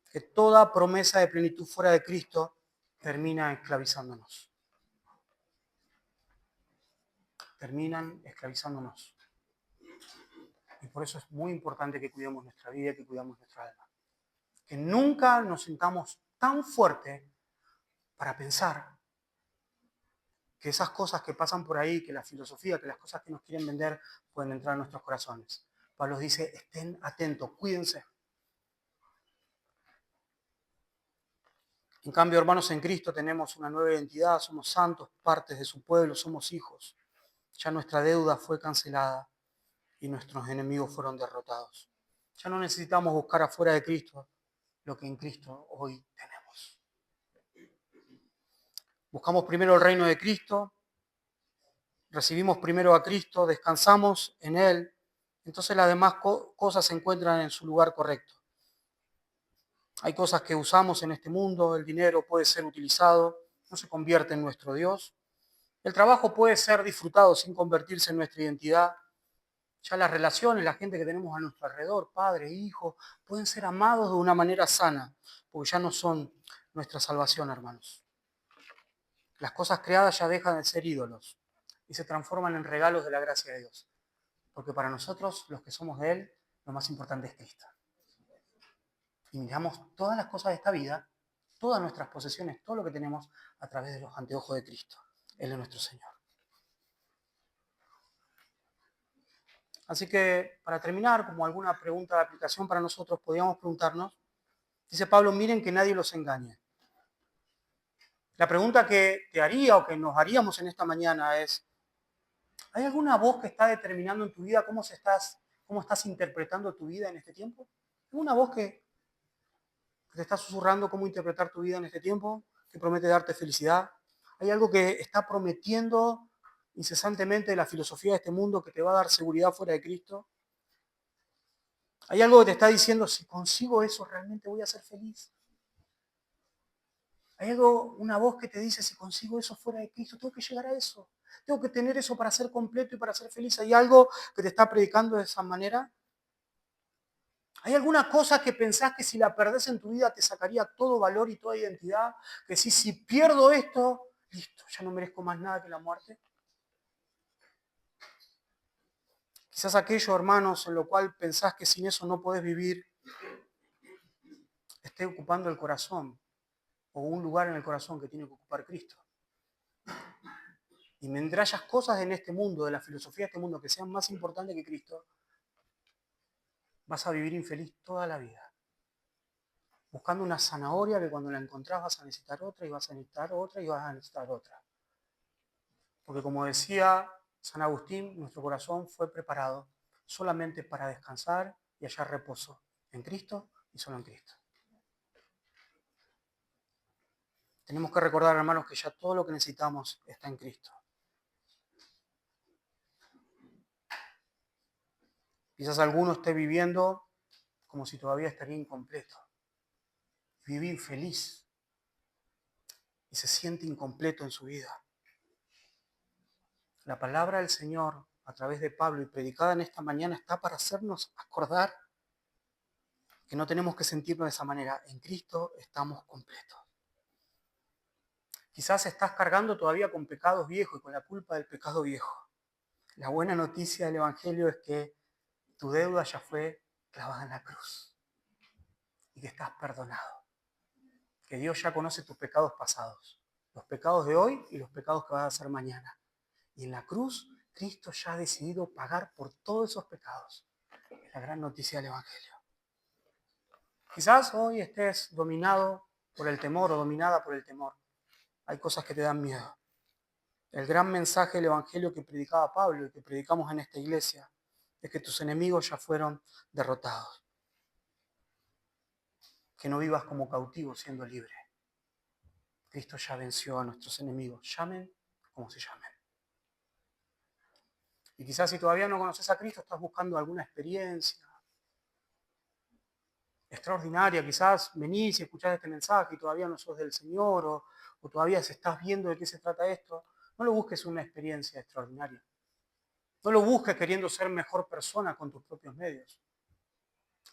que toda promesa de plenitud fuera de Cristo termina esclavizándonos. Terminan esclavizándonos. Y por eso es muy importante que cuidemos nuestra vida, que cuidemos nuestra alma. Que nunca nos sintamos tan fuerte para pensar que esas cosas que pasan por ahí, que la filosofía, que las cosas que nos quieren vender pueden entrar en nuestros corazones. Pablo dice: estén atentos, cuídense. En cambio, hermanos, en Cristo tenemos una nueva identidad, somos santos, partes de su pueblo, somos hijos. Ya nuestra deuda fue cancelada y nuestros enemigos fueron derrotados. Ya no necesitamos buscar afuera de Cristo lo que en Cristo hoy tenemos. Buscamos primero el reino de Cristo, recibimos primero a Cristo, descansamos en Él, entonces las demás cosas se encuentran en su lugar correcto. Hay cosas que usamos en este mundo, el dinero puede ser utilizado, no se convierte en nuestro Dios. El trabajo puede ser disfrutado sin convertirse en nuestra identidad. Ya las relaciones, la gente que tenemos a nuestro alrededor, padres, hijos, pueden ser amados de una manera sana, porque ya no son nuestra salvación, hermanos. Las cosas creadas ya dejan de ser ídolos y se transforman en regalos de la gracia de Dios. Porque para nosotros, los que somos de Él, lo más importante es Cristo. Y miramos todas las cosas de esta vida, todas nuestras posesiones, todo lo que tenemos, a través de los anteojos de Cristo. Él es nuestro Señor. Así que, para terminar, como alguna pregunta de aplicación para nosotros, podríamos preguntarnos, dice Pablo: miren que nadie los engañe. La pregunta que te haría o que nos haríamos en esta mañana es: ¿hay alguna voz que está determinando en tu vida cómo estás interpretando tu vida en este tiempo? ¿Alguna voz que te está susurrando cómo interpretar tu vida en este tiempo, que promete darte felicidad? ¿Hay algo que está prometiendo incesantemente la filosofía de este mundo que te va a dar seguridad fuera de Cristo? ¿Hay algo que te está diciendo: si consigo eso realmente voy a ser feliz? ¿Hay algo, una voz que te dice: si consigo eso fuera de Cristo, tengo que llegar a eso? Tengo que tener eso para ser completo y para ser feliz. ¿Hay algo que te está predicando de esa manera? ¿Hay alguna cosa que pensás que si la perdés en tu vida te sacaría todo valor y toda identidad? Que si pierdo esto, listo, ya no merezco más nada que la muerte. Quizás aquello, hermanos, en lo cual pensás que sin eso no podés vivir, esté ocupando el corazón, o un lugar en el corazón que tiene que ocupar Cristo. Y mientras hayas cosas en este mundo, de la filosofía de este mundo, que sean más importantes que Cristo, vas a vivir infeliz toda la vida. Buscando una zanahoria que cuando la encontrás vas a necesitar otra, y vas a necesitar otra, y vas a necesitar otra. Porque como decía San Agustín, nuestro corazón fue preparado solamente para descansar y hallar reposo en Cristo y solo en Cristo. Tenemos que recordar, hermanos, que ya todo lo que necesitamos está en Cristo. Quizás alguno esté viviendo como si todavía estaría incompleto. Vive infeliz y se siente incompleto en su vida. La palabra del Señor, a través de Pablo y predicada en esta mañana, está para hacernos acordar que no tenemos que sentirnos de esa manera. En Cristo estamos completos. Quizás estás cargando todavía con pecados viejos y con la culpa del pecado viejo. La buena noticia del Evangelio es que tu deuda ya fue clavada en la cruz y que estás perdonado. Que Dios ya conoce tus pecados pasados, los pecados de hoy y los pecados que vas a hacer mañana. Y en la cruz, Cristo ya ha decidido pagar por todos esos pecados. Es la gran noticia del Evangelio. Quizás hoy estés dominado por el temor o dominada por el temor. Hay cosas que te dan miedo. El gran mensaje del Evangelio que predicaba Pablo y que predicamos en esta iglesia de que tus enemigos ya fueron derrotados. Que no vivas como cautivo siendo libre. Cristo ya venció a nuestros enemigos, llamen como se llamen. Y quizás si todavía no conoces a Cristo, estás buscando alguna experiencia extraordinaria. Quizás venís y escuchás este mensaje y todavía no sos del Señor, o todavía se estás viendo de qué se trata esto. No lo busques una experiencia extraordinaria. No lo busques queriendo ser mejor persona con tus propios medios.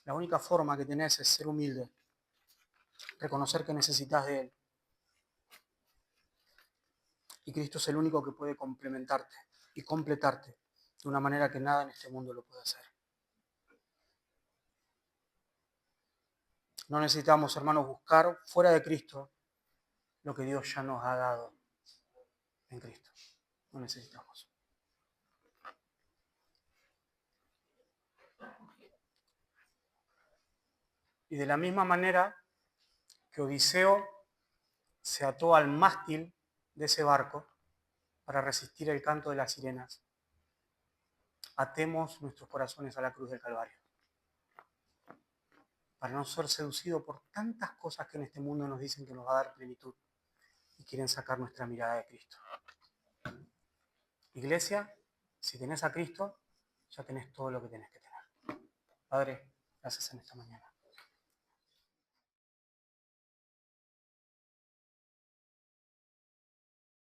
La única forma que tenés es ser humilde, reconocer que necesitas de Él. Y Cristo es el único que puede complementarte y completarte de una manera que nada en este mundo lo puede hacer. No necesitamos, hermanos, buscar fuera de Cristo lo que Dios ya nos ha dado en Cristo. No necesitamos. Y de la misma manera que Odiseo se ató al mástil de ese barco para resistir el canto de las sirenas, atemos nuestros corazones a la cruz del Calvario, para no ser seducidos por tantas cosas que en este mundo nos dicen que nos va a dar plenitud y quieren sacar nuestra mirada de Cristo. Iglesia, si tenés a Cristo, ya tenés todo lo que tenés que tener. Padre, gracias en esta mañana.